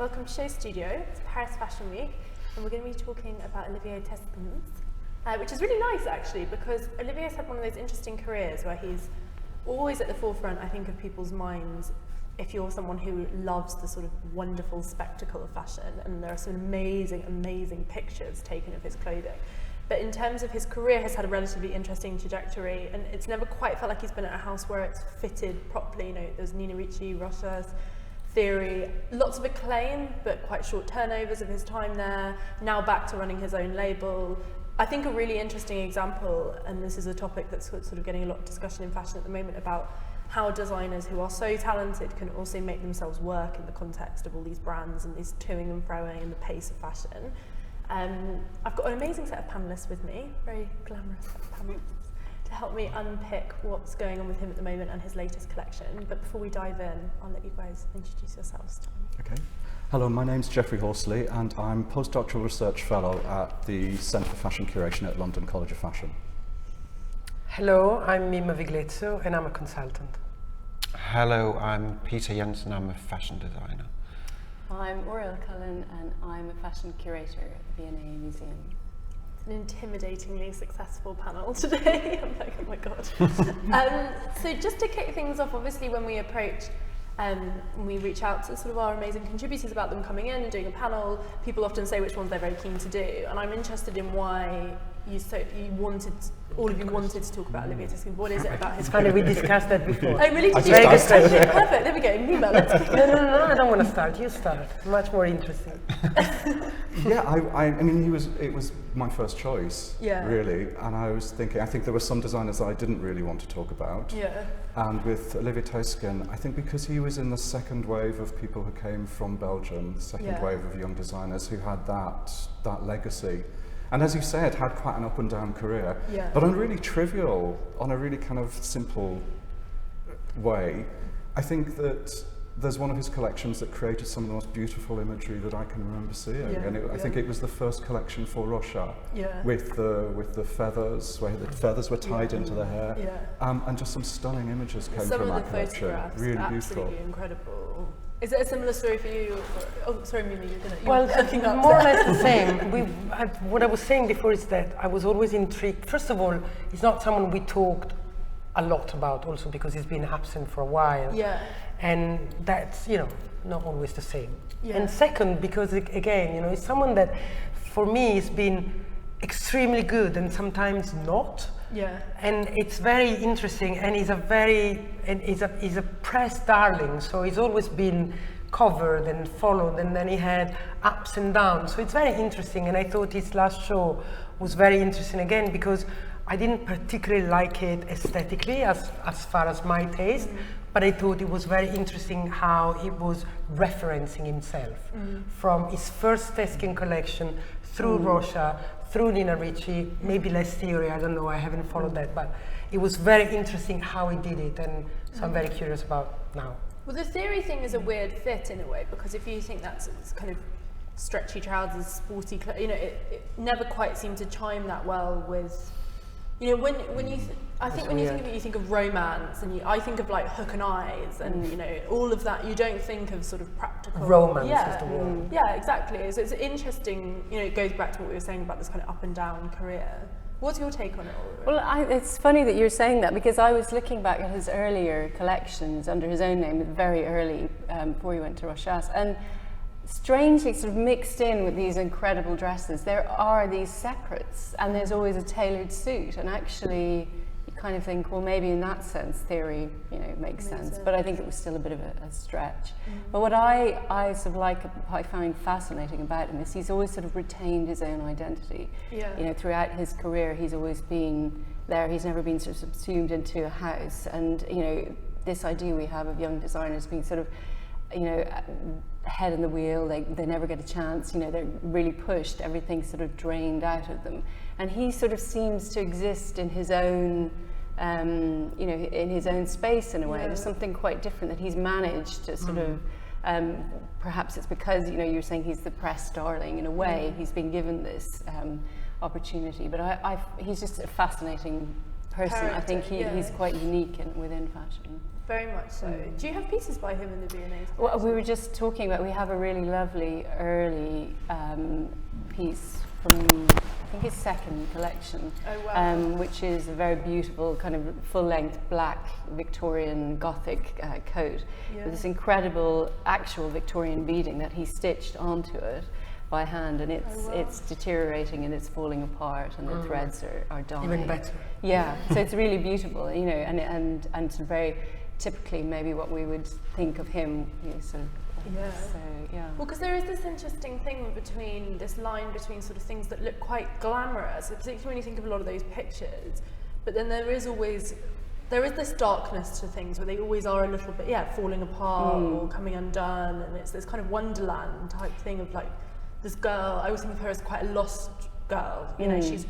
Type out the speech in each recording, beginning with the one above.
Welcome to SHOWstudio. It's Paris Fashion Week, and we're going to be talking about Olivier Theyskens, which is really nice actually, because Olivier's had one of those interesting careers where he's always at the forefront, I think, of people's minds if you're someone who loves the sort of wonderful spectacle of fashion, and there are some amazing, amazing pictures taken of his clothing. But in terms of his career, has had a relatively interesting trajectory, and it's never quite felt like he's been at a house where it's fitted properly. You know, there's Nina Ricci, Rocha's Theory, lots of acclaim, but quite short turnovers of his time there. Now back to running his own label. I think a really interesting example, and this is a topic that's sort of getting a lot of discussion in fashion at the moment, about how designers who are so talented can also make themselves work in the context of all these brands and these toing and froing and the pace of fashion. I've got an amazing set of panellists with me, very glamorous set of panellists, to help me unpick what's going on with him at the moment and his latest collection. But before we dive in, I'll let you guys introduce yourselves. Okay. Hello, my name's Geoffrey Horsley, and I'm postdoctoral research fellow at the Centre for Fashion Curation at London College of Fashion. Hello, I'm Mimma Viglezio, and I'm a consultant. Hello, I'm Peter Jensen, I'm a fashion designer. I'm Oriole Cullen, and I'm a fashion curator at the V&A Museum. It's an intimidatingly successful panel today. I'm like, oh my god. So just to kick things off, obviously when we approach, we reach out to sort of our amazing contributors about them coming in and doing a panel, people often say which ones they're very keen to do, and I'm interested in why all of you wanted to talk about Olivier Theyskens. What is it about his Funny, we discussed that before. Oh really? Did you? Very good question. Okay, perfect, there we go. Mimma, let's kick it. No, I don't want to start. You start. Much more interesting. Yeah, I mean, it was my first choice, yeah, really, and I was thinking, I think there were some designers that I didn't really want to talk about. Yeah. And with Olivier Theyskens, I think because he was in the second wave of people who came from Belgium, the second wave of young designers who had that legacy. And as you said, had quite an up and down career, but on really trivial, on a really kind of simple way. I think that there's one of his collections that created some of the most beautiful imagery that I can remember seeing, and I think it was the first collection for Rocha, with the feathers, where the feathers were tied into the hair, and just some stunning images came from that collection. Really beautiful, absolutely incredible. Is it a similar story for you? Oh, sorry, Mimma, Well, more or less the same. What I was saying before is that I was always intrigued. First of all, he's not someone we talked a lot about, also because he's been absent for a while. Yeah. And that's, not always the same. Yeah. And second, because again, he's someone that, for me, has been extremely good and sometimes not. Yeah. And it's very interesting, and he's a press darling, so he's always been covered and followed, and then he had ups and downs. So it's very interesting, and I thought his last show was very interesting again, because I didn't particularly like it aesthetically as far as my taste, but I thought it was very interesting how he was referencing himself from his first Theyskens collection through Rocha, through Nina Ricci, maybe less Theory, I don't know, I haven't followed that, but it was very interesting how he did it, and so I'm very curious about now. Well, the Theory thing is a weird fit in a way, because if you think that's kind of stretchy trousers, sporty clothes, it never quite seemed to chime that well with, when you think of it, you think of romance, and I think of like Hook and Eyes, and all of that. You don't think of sort of practical romance. Is the word. Yeah, exactly. So it's interesting. It goes back to what we were saying about this kind of up and down career. What's your take on it all? Well, it's funny that you're saying that, because I was looking back at his earlier collections under his own name, very early, before he went to Rocha's, and strangely sort of mixed in with these incredible dresses, there are these separates, and there's always a tailored suit, and actually you kind of think, well, maybe in that sense Theory makes sense, but I think it was still a bit of a stretch. But what I sort of I find fascinating about him is he's always sort of retained his own identity. Throughout his career he's always been there, he's never been sort of subsumed into a house, and this idea we have of young designers being sort of head in the wheel, they never get a chance, they're really pushed, everything's sort of drained out of them, and he sort of seems to exist in his own in his own space in a way. There's something quite different that he's managed to sort of perhaps it's because you're saying he's the press darling in a way, he's been given this opportunity, but he's just a fascinating person. I think he's quite unique within fashion. Very much so. Do you have pieces by him in the V&A? Well, we were just talking about, we have a really lovely early piece from, I think his second collection, which is a very beautiful kind of full-length black Victorian Gothic coat with this incredible actual Victorian beading that he stitched onto it by hand, and it's deteriorating and it's falling apart, and the threads are dying. Even better. Yeah, so it's really beautiful, you know, and it's very typically maybe what we would think of him, you know, sort of. So, yeah. Well, because there is this interesting thing between this line between sort of things that look quite glamorous, particularly when you think of a lot of those pictures, but then there is this darkness to things where they always are a little bit, falling apart or coming undone, and it's this kind of Wonderland type thing of like this girl. I always think of her as quite a lost girl. You know, she's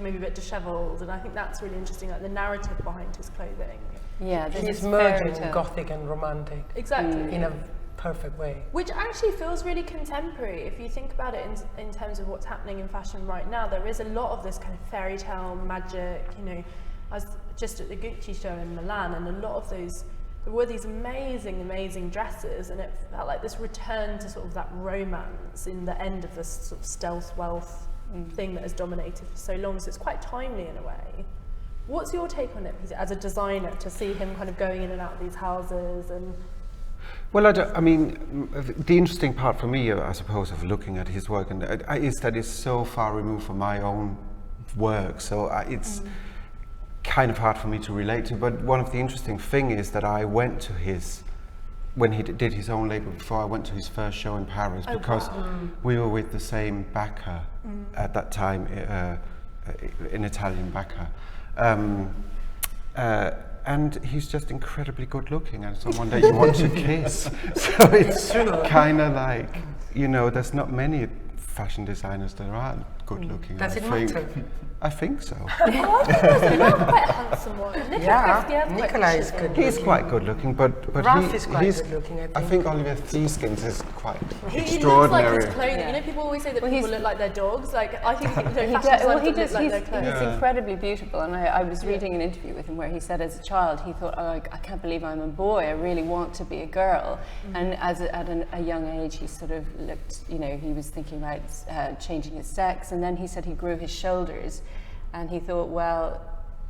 maybe a bit dishevelled, and I think that's really interesting, like the narrative behind his clothing. Yeah, he's merging Gothic and Romantic. Exactly. In a perfect way. Which actually feels really contemporary. If you think about it in terms of what's happening in fashion right now, there is a lot of this kind of fairy tale magic, you know. I was just at the Gucci show in Milan, and a lot of those, there were these amazing, amazing dresses, and it felt like this return to sort of that romance in the end of this sort of stealth wealth thing that has dominated for so long, so it's quite timely in a way. What's your take on it as a designer, to see him kind of going in and out of these houses? And well, I mean, the interesting part for me, I suppose, of looking at his work is that it's so far removed from my own work, so it's kind of hard for me to relate to. But one of the interesting things is that I went to when he did his own label before, I went to his first show in Paris because we were with the same backer at that time, an Italian backer. And he's just incredibly good looking and someone that you want to kiss. So it's kind of like, you know, there's not many fashion designers that are good looking. Does it matter? I think so. quite a handsome one. Nicola is good. He's quite good looking, but Ralph is quite good looking, I think Olivier Theyskens is quite he extraordinary. looks like his clothing. You know, people always say that people look like their dogs. Like, I think he's incredibly beautiful, and I was reading an interview with him where he said as a child he thought, I can't believe I'm a boy, I really want to be a girl. And at a young age he sort of looked, you know, he was thinking about changing his sex, and then he said he grew his shoulders, and he thought, well,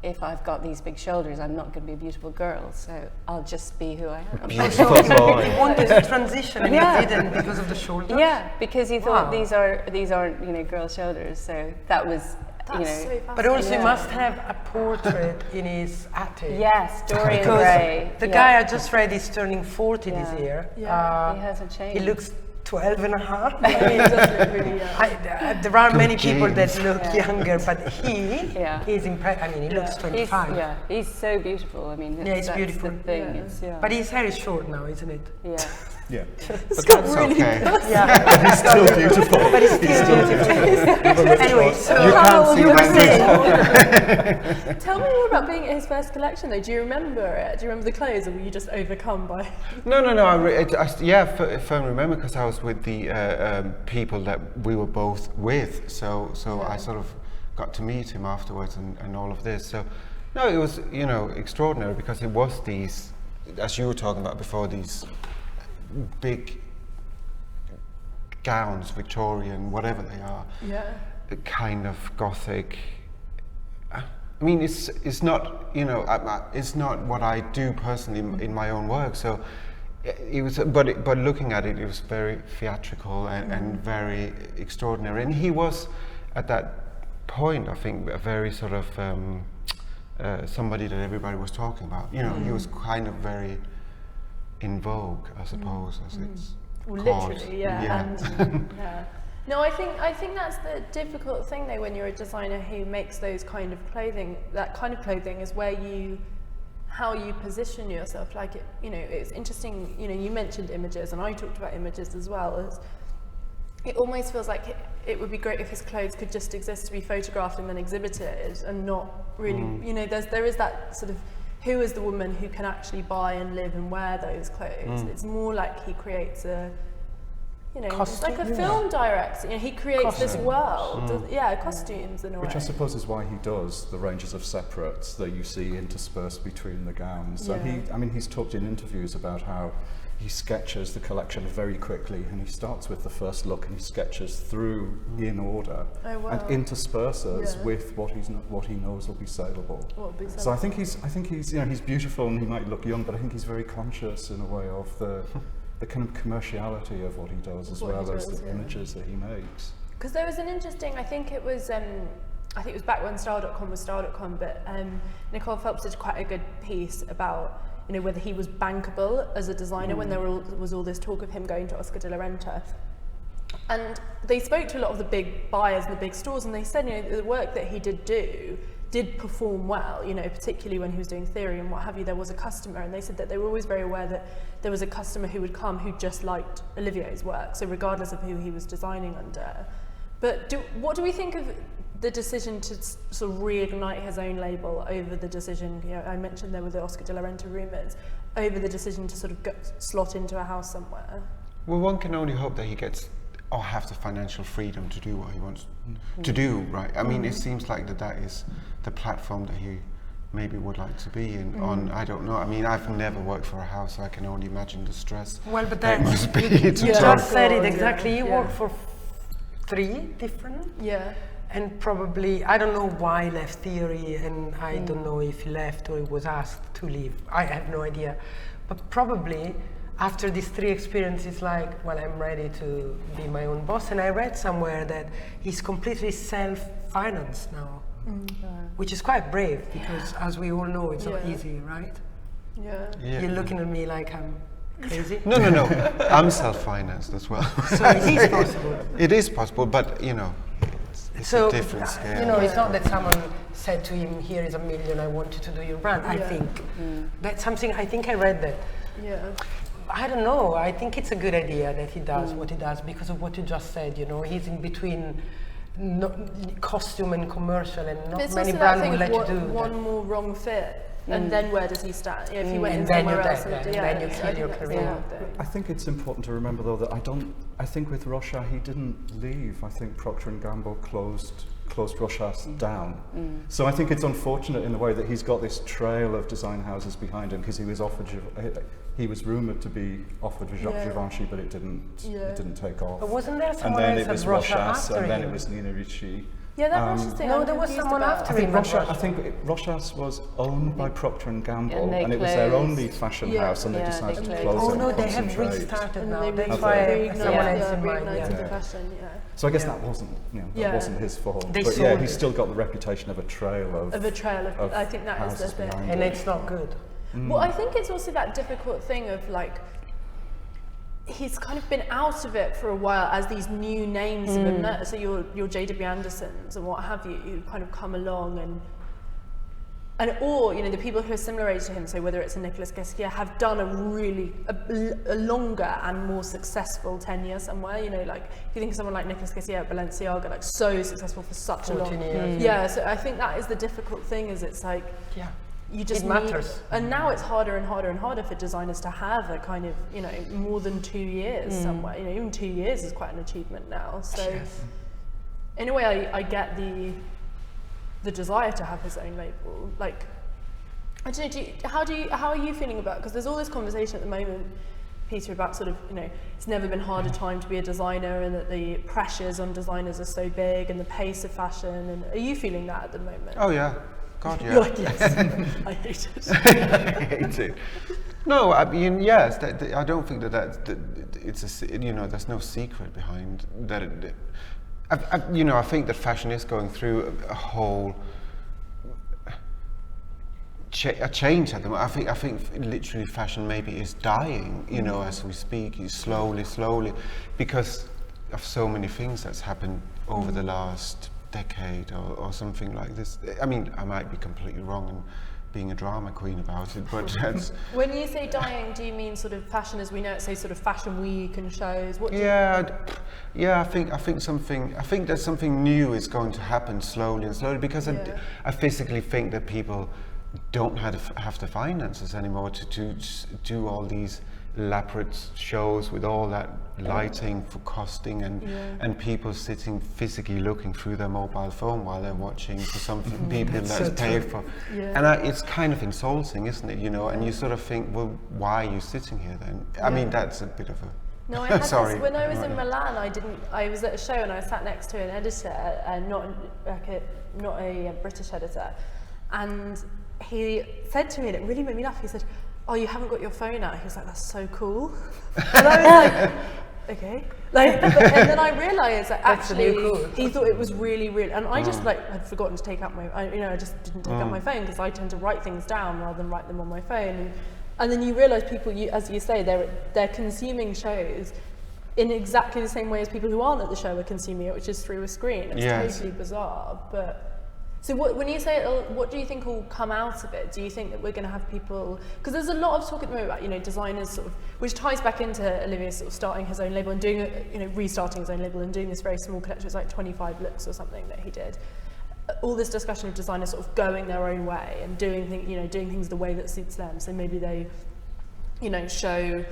if I've got these big shoulders, I'm not going to be a beautiful girl, so I'll just be who I am. Beautiful boy. He wanted to transition, and he didn't because of the shoulders. Yeah, because he thought these aren't, you know, girl shoulders. So that was, you know. So but also, he must have a portrait in his attic. Yes, Dorian Gray. The guy I just read is turning 40 this year. He hasn't changed. He looks 12 and a half. I mean, it does look really young. There are many people that look younger, but he's impressive. I mean, he looks 25. He's so beautiful. I mean, he's beautiful. The thing. It's, But his hair is short now, isn't it? Yeah. Yeah. But that's okay. He's still beautiful. But he's still beautiful. Anyway, so you can't see Tell me more about being at his first collection, though. Do you remember it? Do you remember the clothes, or were you just overcome by? No. I firmly remember because I was with the people that we were both with. So I sort of got to meet him afterwards and all of this. So no, it was, you know, extraordinary because it was these, as you were talking about before, these big gowns, Victorian, whatever they are, kind of Gothic. I mean, it's not, you know, it's not what I do personally in my own work. So it was, but looking at it, it was very theatrical and very extraordinary. And he was at that point, I think, a very sort of somebody that everybody was talking about. You know, he was kind of very in vogue, I suppose, as it's called. Literally, And, No, I think that's the difficult thing, though, when you're a designer who makes those kind of clothing. That kind of clothing is where how you position yourself. Like, you know, it's interesting. You know, you mentioned images, and I talked about images as well. It almost feels like it would be great if his clothes could just exist to be photographed and then exhibited, and not really. You know, there is that sort of. Who is the woman who can actually buy and live and wear those clothes? It's more like he creates you know, it's like a film director. You know, he creates this world. Costumes in a way. Which I suppose is why he does the ranges of separates that you see interspersed between the gowns. Yeah. And he's talked in interviews about how he sketches the collection very quickly, and he starts with the first look and he sketches through in order and intersperses with what he knows will be saleable. So I think he's he's beautiful and he might look young, but I think he's very conscious in a way of the kind of commerciality of what he does as well as the images that he makes. Because there was an interesting, I think it was back when Style.com was Style.com, but Nicole Phelps did quite a good piece about, you know, whether he was bankable as a designer when there was all this talk of him going to Oscar de la Renta. And they spoke to a lot of the big buyers and the big stores, and they said, you know, the work that he did perform well, you know, particularly when he was doing theory and what have you, there was a customer, and they said that they were always very aware that there was a customer who would come who just liked Olivier's work, so regardless of who he was designing under. But what do we think of the decision to sort of reignite his own label over the decision, you know, I mentioned there were the Oscar de la Renta rumours, over the decision to sort of slot into a house somewhere? Well, one can only hope that he gets or have the financial freedom to do what he wants to do, right? I mean, it seems like that is the platform that he maybe would like to be in on. I don't know. I mean, I've never worked for a house, so I can only imagine the stress. Well, but that must be. You just said it exactly. You worked for 3 different. Yeah. And probably, I don't know why he left theory, and I don't know if he left or he was asked to leave. I have no idea. But probably after these 3 experiences, like, well, I'm ready to be my own boss. And I read somewhere that he's completely self-financed now, which is quite brave because, as we all know, it's not easy, right? Yeah. You're looking at me like I'm crazy. No. I'm self-financed as well. So it is possible. It is possible, but, you know, it's a different scale. You know, it's not that someone said to him, here is $1 million, I want you to do your brand. I think that's something, I think I read that. Yeah. I don't know, I think it's a good idea that he does what he does because of what you just said, you know, he's in between costume and commercial, and not many brands will let you do one more wrong fit. And then where does he stand? You know, if he went in somewhere else, then you kill your career. I think it's important to remember though that I think with Rochas he didn't leave. I think Procter & Gamble closed Rochas down. So I think it's unfortunate in the way that he's got this trail of design houses behind him, because he was rumoured to be offered Givenchy, but it didn't take off. But wasn't there someone else? And then else it was Rochas Rochas, and then him? it was Nina Ricci. Yeah, that Rochas thing. No, there was someone after him. I think Rochas was owned by Procter & Gamble, and it was their only fashion house, and they decided to close it. Oh no, and they have concentrate. restarted now. And That's why someone else in mind. the fashion, So I guess that wasn't, wasn't his fault. They But sold he's it. still got the reputation of a trail of I think that is the houses thing. behind And it. it's not good. Well, I think it's also that difficult thing of like, he's kind of been out of it for a while as these new names have emerged. So your JW Andersons and what have you, who kind of come along or you know, the people who are similar age to him, so whether it's a Nicolas Ghesquière, have done a longer and more successful tenure somewhere. You know, like if you think of someone like Nicolas Ghesquière at Balenciaga, like so successful for such a long years. Yeah, so I think that is the difficult thing, is it's like you just it matters. And now it's harder and harder and harder for designers to have a kind of, you know, more than 2 years somewhere. You know, even 2 years is quite an achievement now. So in a way, I get the desire to have his own label. Like, I don't know, how are you feeling about it? Because there's all this conversation at the moment, Peter, about sort of, you know, it's never been harder time to be a designer, and that the pressures on designers are so big, and the pace of fashion. And are you feeling that at the moment? Oh yeah. God, yeah. You're like, yes. I hate it. I hate it. No, I mean, yes. I don't think that it's a, you know, there's no secret behind that. You know, I think that fashion is going through a whole a change at the moment. I think literally fashion maybe is dying. You know, as we speak, slowly, because of so many things that's happened over the last decade or something like this. I mean, I might be completely wrong and being a drama queen about it, but that's... When you say dying, do you mean sort of fashion as we know it, say sort of fashion week and shows? What I think that something new is going to happen slowly, because I physically think that people don't have the finances anymore to do all these elaborate shows with all that lighting for costing and people sitting physically looking through their mobile phone while they're watching for something people that's paid for. And it's kind of insulting, isn't it? You know, and you sort of think, well, why are you sitting here then? I mean, that's a bit of a... No, I had this, when I was in Milan, I was at a show and I sat next to an editor, not a British editor, and he said to me, and it really made me laugh, he said, "Oh, you haven't got your phone out." He was like, "That's so cool." And I was like, okay. And then I realised that actually he thought it was really, really, and I just had forgotten to take out I just didn't take out my phone because I tend to write things down rather than write them on my phone. And then you realise people, as you say, they're consuming shows in exactly the same way as people who aren't at the show are consuming it, which is through a screen. It's totally bizarre, but. So when you say what do you think will come out of it? Do you think that we're going to have people, because there's a lot of talk at the moment about, you know, designers sort of, which ties back into Olivier sort of starting his own label and doing it, you know, restarting his own label and doing this very small collection. It's like 25 looks or something that he did. All this discussion of designers sort of going their own way and doing things the way that suits them. So maybe they, you know, show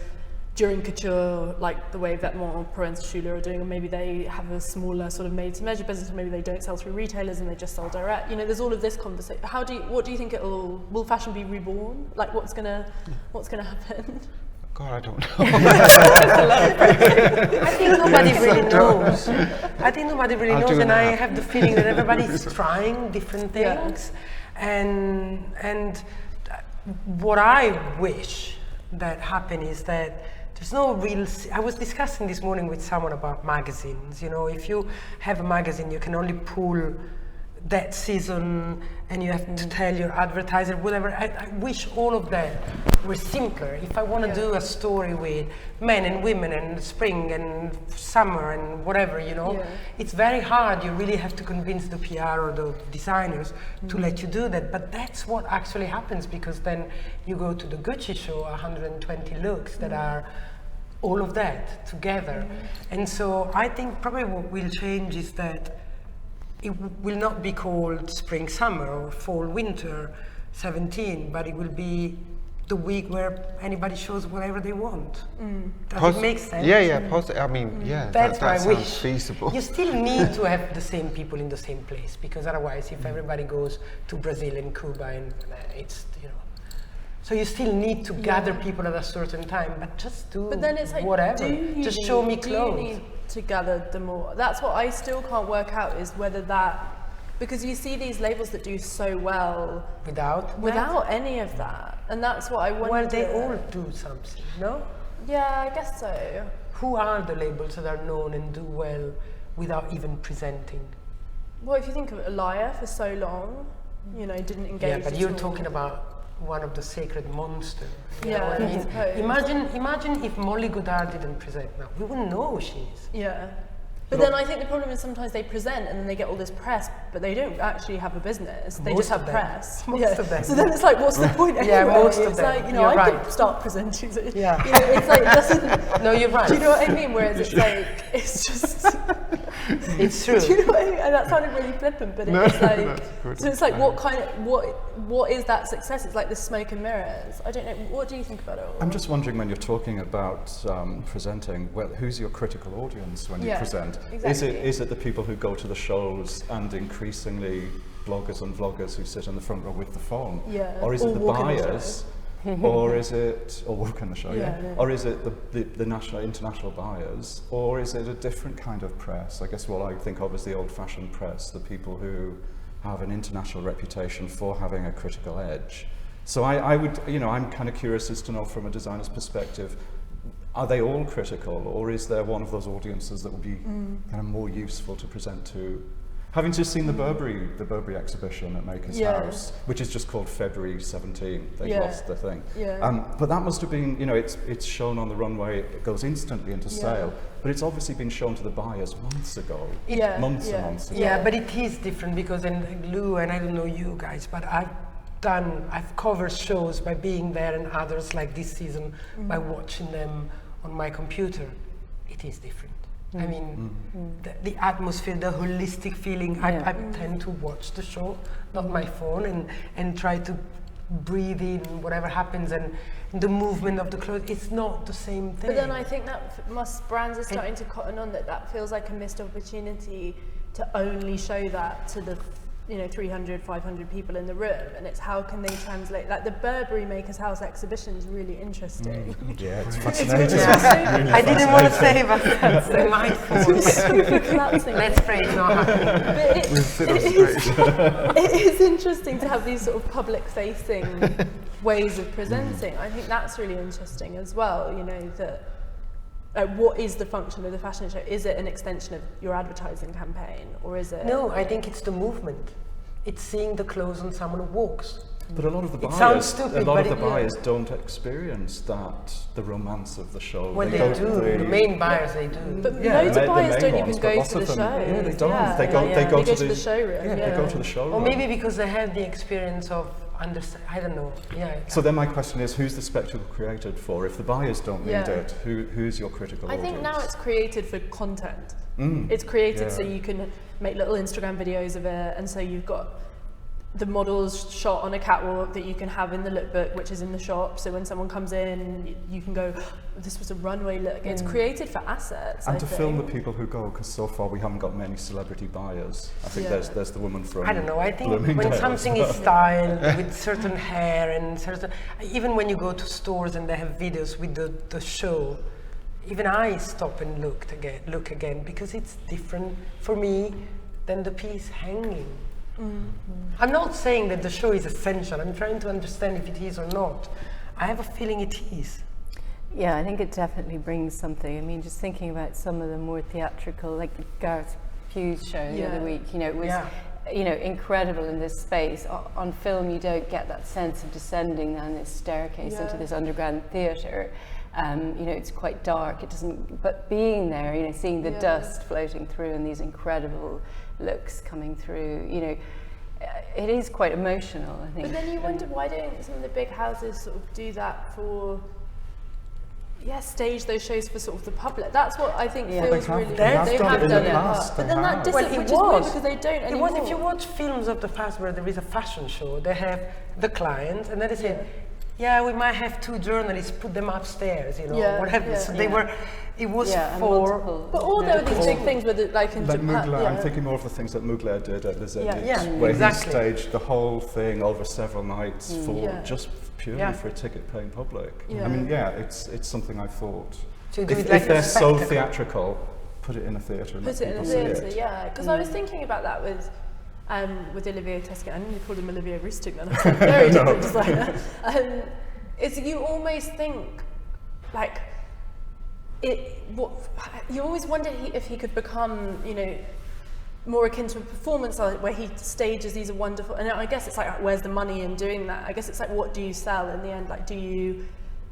during couture, like the way Vêtements Pro and SHOWstudio are doing, or maybe they have a smaller sort of made-to-measure business, or maybe they don't sell through retailers and they just sell direct. You know, there's all of this conversation. What do you think will fashion be reborn? Like, what's gonna happen? God, I don't know. I think nobody really knows. I think nobody really knows, and I have the feeling that everybody's trying different things, and what I wish that happened is that there's no real. I was discussing this morning with someone about magazines. You know, if you have a magazine, you can only pull that season, and you have to tell your advertiser whatever. I wish all of that were simpler. If I want to do a story with men and women and spring and summer and whatever, you know, it's very hard. You really have to convince the PR or the designers to let you do that. But that's what actually happens, because then you go to the Gucci show, 120 looks that are all of that together. And so I think probably what will change is that it will not be called spring summer or fall winter 17, but it will be the week where anybody shows whatever they want. Does it make sense? I mean, that's that what I sounds wish. feasible. You still need to have the same people in the same place, because otherwise, if everybody goes to Brazil and Cuba, and it's, you know, so you still need to gather people at a certain time, but just do But then it's like, whatever. Just show me clothes. Do you need to gather them all? That's what I still can't work out, is whether that, because you see these labels that do so well without any of that, and that's what I wonder. Well, they all do something, no? Yeah, I guess so. Who are the labels that are known and do well without even presenting? Well, if you think of Elia for so long, you know, didn't engage. Yeah, but you're talking about one of the sacred monsters. Yeah, I mean, imagine if Molly Goddard didn't present now. We wouldn't know who she is. Yeah. But then I think the problem is sometimes they present and then they get all this press, but they don't actually have a business. They just have press. Most of them. So then it's like, what's the point anyway? Yeah, most of it's them. like, you know, You're I right. could start presenting. So, Yeah. you know, it's like, doesn't. No, you're right. Do you know what I mean? Whereas it's like, it's just. It's true. Do you know what I mean? And that sounded really flippant, but it's like. So it's like, what is that success? It's like the smoke and mirrors. I don't know. What do you think about it all? I'm just wondering, when you're talking about presenting, well, who's your critical audience when you present? Exactly. Is it the people who go to the shows, and increasingly bloggers and vloggers who sit in the front row with the phone? Yeah. Or is it the walk in the buyers? Or is it, or walk in the show, or is it the national, international buyers? Or is it a different kind of press? I guess what I think of as the old-fashioned press, the people who have an international reputation for having a critical edge. So I would, you know, I'm kind of curious as to know, from a designer's perspective, are they all critical, or is there one of those audiences that would be kind of more useful to present to? Having just seen the Burberry exhibition at Maker's House, which is just called February 17, they lost the thing. But that must have been, you know, it's shown on the runway, it goes instantly into sale, but it's obviously been shown to the buyers months ago, months and months ago. Yeah, but it is different, because in Lou, and I don't know you guys, but I've covered shows by being there, and others like this season by watching them on my computer. It is different. I mean, the atmosphere, the holistic feeling. I tend to watch the show, not my phone, and try to breathe in whatever happens and the movement of the clothes. It's not the same thing. But then I think that brands are starting to cotton on that feels like a missed opportunity to only show that to the 300, 500 people in the room, and it's how can they translate, like the Burberry Makers House exhibition is really interesting. Yeah, it's fascinating. Yeah. I didn't want to say, but that's my fault. Let's pray it's not happening. But it is interesting to have these sort of public-facing ways of presenting. I think that's really interesting as well, that what is the function of the fashion show? Is it an extension of your advertising campaign, or is it? No, I think it's the movement. It's seeing the clothes on someone who walks. But a lot of the It sounds stupid, buyers don't experience the romance of the show. Well, they do. The main buyers, they do. But loads of buyers don't even go to the show. Yeah, they don't. Yeah, they go to the showroom. Yeah, they go to the showroom. Or maybe because they have the experience of I don't know. Yeah. So then my question is, who's the spectacle created for? If the buyers don't need it, who's your critical audience? I think now it's created for content. It's created so you can make little Instagram videos of it, and so you've got the models shot on a catwalk that you can have in the lookbook, which is in the shop, so when someone comes in you can go, this was a runway look. It's created for assets, and to film the people who go, because so far we haven't got many celebrity buyers. I think there's the woman from I don't know, I think when something is styled with certain hair and certain, even when you go to stores and they have videos with the show, even I stop and look again because it's different for me than the piece hanging. I'm not saying that the show is essential. I'm trying to understand if it is or not. I have a feeling it is. Yeah, I think it definitely brings something. I mean, just thinking about some of the more theatrical, like the Gareth Hughes show the other week, it was incredible in this space. On film, you don't get that sense of descending down this staircase into this underground theatre. It's quite dark. It doesn't. But being there, seeing the dust floating through and these incredible looks coming through, it is quite emotional, I think. But then you wonder, why don't some of the big houses sort of do that for? Stage those shows for sort of the public. That's what I think feels really. They have done it, but then that distance, which is weird because they don't anymore. If you watch films of the past where there is a fashion show, they have the clients, and then they say, we might have 2 journalists, put them upstairs, whatever. So they were, it was for. But all there were these big things with it, like in Japan. Mugler, I'm thinking more of the things that Mugler did at the Zenit, where he staged the whole thing over several nights for just purely for a ticket-paying public. I mean, it's something I've thought. So if they're so theatrical, put it in a theatre and let people see it. Because I was thinking about that with Olivier Theyskens. I nearly called him Olivier Theyskens. I'm a very different designer. You almost think like you always wonder if he could become, more akin to a performance where he stages these wonderful. And I guess it's like, where's the money in doing that? I guess it's like, what do you sell in the end? Like, do you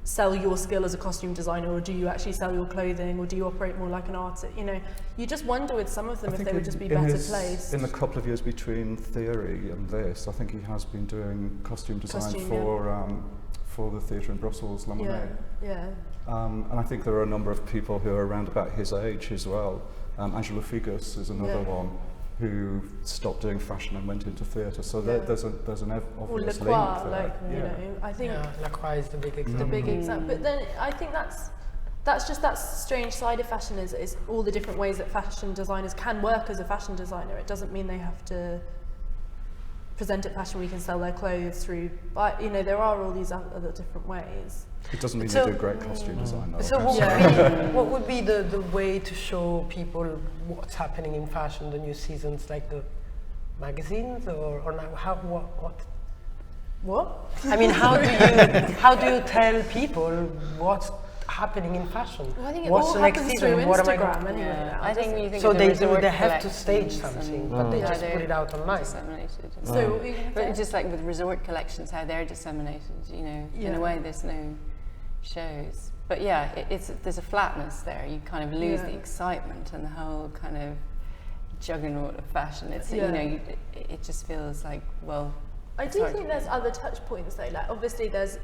sell your skill as a costume designer, or do you actually sell your clothing, or do you operate more like an artist? You just wonder with some of them if they would just be better placed. In the couple of years between Theory and this, I think he has been doing costume design for the theatre in Brussels, Lemonade. And I think there are a number of people who are around about his age as well. Angela Figus is another one who stopped doing fashion and went into theatre. So there's an obvious link there. I think Lacroix is the big example. The big example. But then I think that's just that strange side of fashion is all the different ways that fashion designers can work as a fashion designer. It doesn't mean they have to present at Fashion Week and sell their clothes through, but there are all these other different ways. It doesn't mean they do great costume design though. So what would be the way to show people what's happening in fashion, the new seasons, like the magazines, or what? I mean, how do you tell people what's happening in fashion? Well, I think what's all the next happens season? through Instagram anyway. I think when you think so of they have to stage something, but they just put it out online. Disseminated. But just like with resort collections, how they're disseminated, in a way there's no shows. But there's a flatness there. You kind of lose the excitement and the whole kind of juggernaut of fashion. It's it just feels like, well. I do think there's other touch points though. Like obviously there's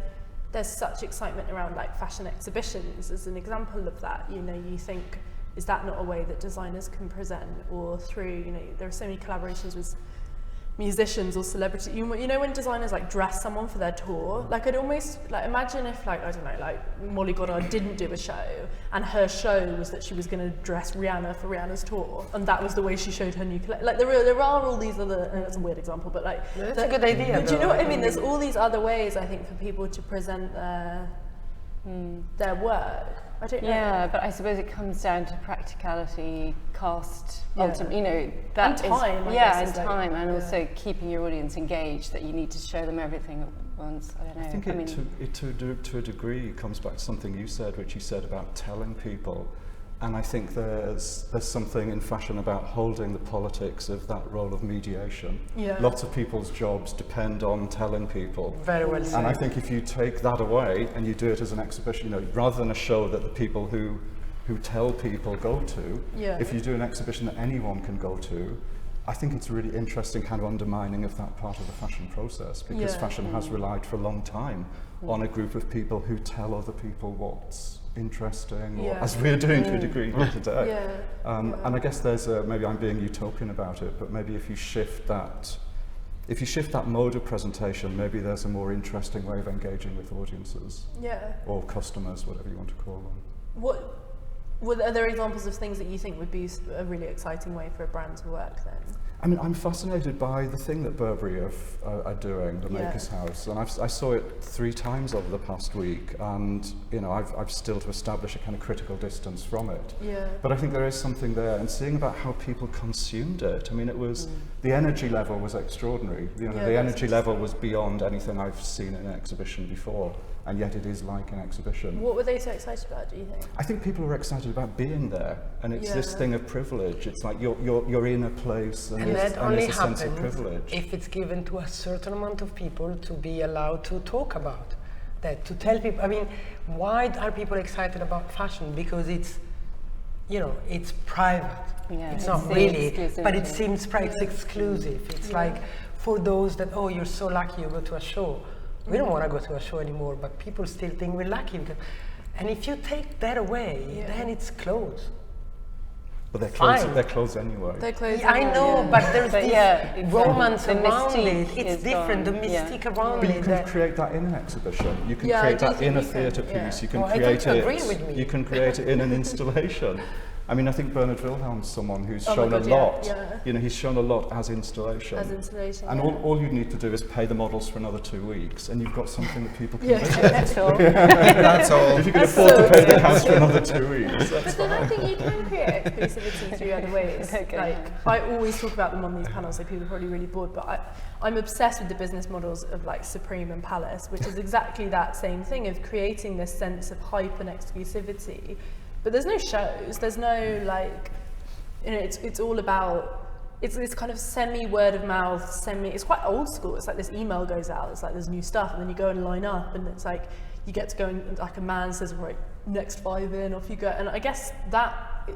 such excitement around like fashion exhibitions as an example of that. You think, is that not a way that designers can present? Or through, there are so many collaborations with musicians or celebrities, you know when designers like dress someone for their tour, like I'd almost like imagine if like, I don't know, like Molly Goddard didn't do a show and her show was that she was going to dress Rihanna for Rihanna's tour, and that was the way she showed her new collection. Like there are all these other, and that's a weird example, but like that's a good idea. But do you know what I mean? There's all these other ways I think for people to present their work. I don't know. Yeah, but I suppose it comes down to practicality, cost, ultimately, you know, that and time. And time, and also keeping your audience engaged. That you need to show them everything at once. I don't know. I think to a degree comes back to something you said, which you said about telling people. And I think there's something in fashion about holding the politics of that role of mediation. Yeah. Lots of people's jobs depend on telling people. Very well said. And I think if you take that away and you do it as an exhibition, you know, rather than a show that the people who tell people go to, if you do an exhibition that anyone can go to, I think it's a really interesting kind of undermining of that part of the fashion process, because fashion has relied for a long time on a group of people who tell other people what's interesting, or as we're doing to a degree here today. And I guess there's maybe I'm being utopian about it, but maybe if you shift that mode of presentation, maybe there's a more interesting way of engaging with audiences, or customers, whatever you want to call them. Are there examples of things that you think would be a really exciting way for a brand to work then? I mean, I'm fascinated by the thing that Burberry are doing, the Maker's House, and I saw it 3 times over the past week, and you know, I've still to establish a kind of critical distance from it. But I think there is something there, and seeing about how people consumed it. I mean, it was the energy level was extraordinary. You know, the energy level was beyond anything I've seen in an exhibition before. And yet it is like an exhibition. What were they so excited about, do you think? I think people were excited about being there, and it's this thing of privilege. It's like you're in a place, and that only there's a sense of happens privilege. if it's given to a certain amount of people to be allowed to talk about that, to tell people. I mean, why are people excited about fashion? Because it's, you know, it's private. It's not really, but it seems it's exclusive. It's like for those that, oh, you're so lucky you go to a show. We don't want to go to a show anymore, but people still think we're lucky. And if you take that away, then it's closed. But they're closed anyway. They're closed. I know, but there's this romance around it. It's different, the mystique around it. But you can create that in an exhibition. You can create that in a theatre piece. You can create it. You can create it in an installation. I mean, I think Bernard Wilhelm's someone who's shown a lot. You know, he's shown a lot as installation. And all you need to do is pay the models for another 2 weeks, and you've got something that people can visit. That's all. That's all. If you can afford to pay the house for another 2 weeks, that's But then I think you can create exclusivity through other ways. Like, I always talk about them on these panels, so people are probably really bored, but I'm obsessed with the business models of like Supreme and Palace, which is exactly that same thing of creating this sense of hype and exclusivity. But there's no shows, there's no like, you know, it's all about, it's this kind of semi-word of mouth, it's quite old school. It's like this email goes out, it's like there's new stuff, and then you go and line up, and it's like, you get to go and like a man says, right, next 5 in, off you go. And I guess that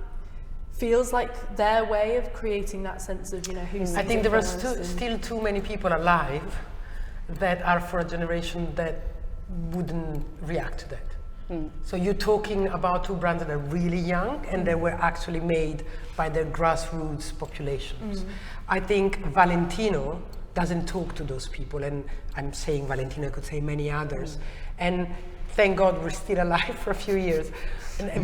feels like their way of creating that sense of, you know, who's... I think there are still too many people alive that are for a generation that wouldn't react to that. So you're talking about 2 brands that are really young and they were actually made by their grassroots populations. I think Valentino doesn't talk to those people, and I'm saying Valentino, I could say many others. And thank God we're still alive for a few years.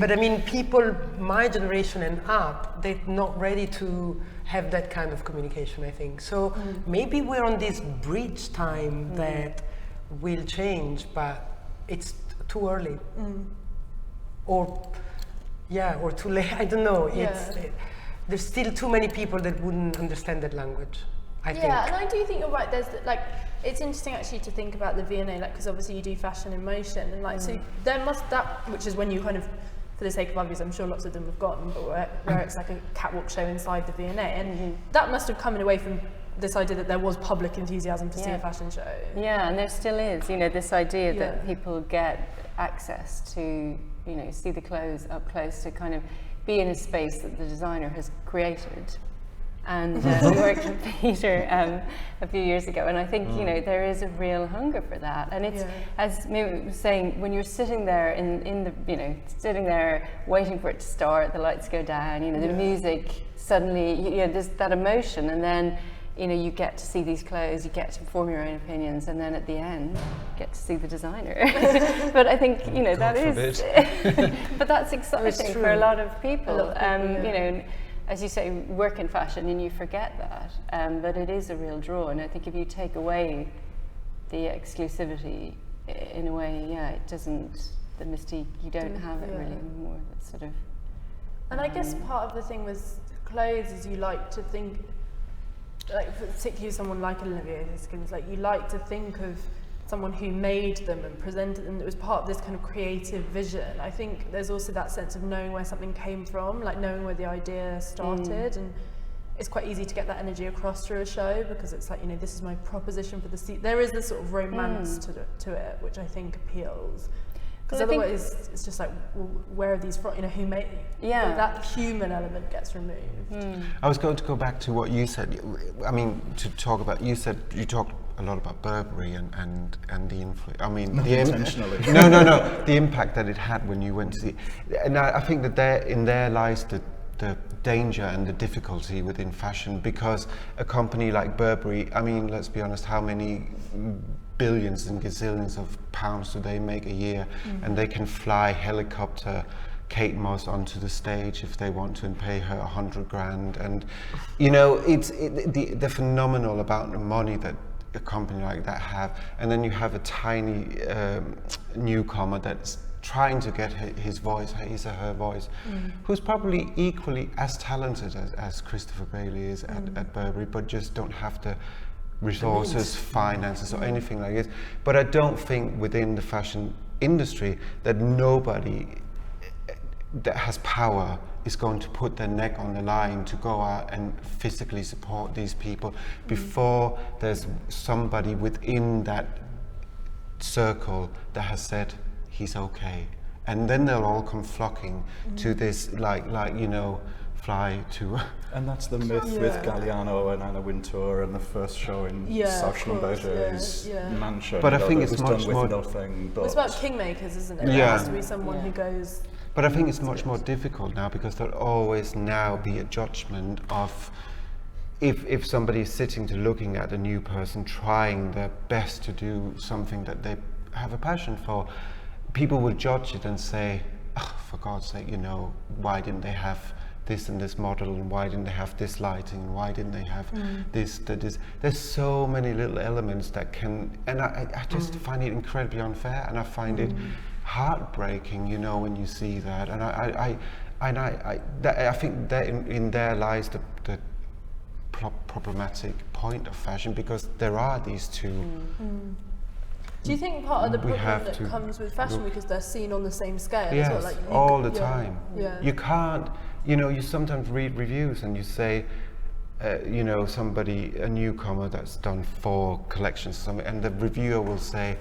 But I mean, people my generation and up, they're not ready to have that kind of communication, I think. So maybe we're on this bridge time that will change, but it's too early, or too late. I don't know. There's still too many people that wouldn't understand that language. I think. Yeah, and I do think you're right. There's like, it's interesting actually to think about the V&A, like, because obviously you do fashion in motion, and like, so there must which is when you kind of, for the sake of obvious, I'm sure lots of them have gotten, but where it's like a catwalk show inside the V&A, and that must have come away from this idea that there was public enthusiasm to see a fashion show. Yeah, and there still is, you know, this idea that people get access to, you know, see the clothes up close, to kind of be in a space that the designer has created. And we worked with Peter a few years ago, and I think, you know, there is a real hunger for that. And it's, as Mimma was saying, when you're sitting there in the, you know, sitting there waiting for it to start, the lights go down, you know, the music, suddenly, you know, there's that emotion, and then you know, you get to see these clothes, you get to form your own opinions, and then at the end, you get to see the designer. But I think, you know, God that is, but that's exciting for a lot of people. You know, as you say, work in fashion and you forget that, but it is a real draw. And I think if you take away the exclusivity, in a way, it doesn't, the mystique, you don't have it really anymore. That's sort of. And I guess part of the thing with clothes is you like to think, like particularly someone like Olivier Theyskens, like you like to think of someone who made them and presented them. It was part of this kind of creative vision. I think there's also that sense of knowing where something came from, like knowing where the idea started, and it's quite easy to get that energy across through a show because it's like, you know, this is my proposition for the there is this sort of romance to it, which I think appeals. Because otherwise, it's just like, well, where are these from? You know, who made? That human element gets removed. I was going to go back to what you said. I mean, to talk about, you talked a lot about Burberry and the influence. I mean, not intentionally. No, the impact that it had when you went to see. And I think that there lies the danger and the difficulty within fashion, because a company like Burberry, I mean, let's be honest, how many billions and gazillions of pounds do they make a year? And they can fly helicopter Kate Moss onto the stage if they want to and pay her 100 grand. And you know, the phenomenal amount of money that a company like that have, and then you have a tiny newcomer that's trying to get his voice, his or her voice, who's probably equally as talented as Christopher Bailey is at Burberry, but just don't have the resources, finances, or anything like this. But I don't think within the fashion industry that nobody that has power is going to put their neck on the line to go out and physically support these people before there's somebody within that circle that has said he's okay. And then they'll all come flocking to this, like you know, fly to. And that's the myth with Galliano and Anna Wintour and the first show in South Schlumberger's mansion. But I think it's much more. It's about kingmakers, isn't it? Yeah. There has to be someone who goes. But I think it's much more difficult now, because there'll always now be a judgment of if somebody is sitting to looking at a new person trying their best to do something that they have a passion for, people will judge it and say, oh, for God's sake, you know, why didn't they have this and this model, and why didn't they have this lighting, and why didn't they have this, that. There's so many little elements that can, and I just find it incredibly unfair, and I find it heartbreaking, you know, when you see that. And I think that in there lies the problematic point of fashion, because there are these two. Do you think part of the problem that comes with fashion because they're seen on the same scale? Yes, as well? Like all the time. You can't, you know, you sometimes read reviews and you say, you know, a newcomer that's done 4 collections or something, and the reviewer will say,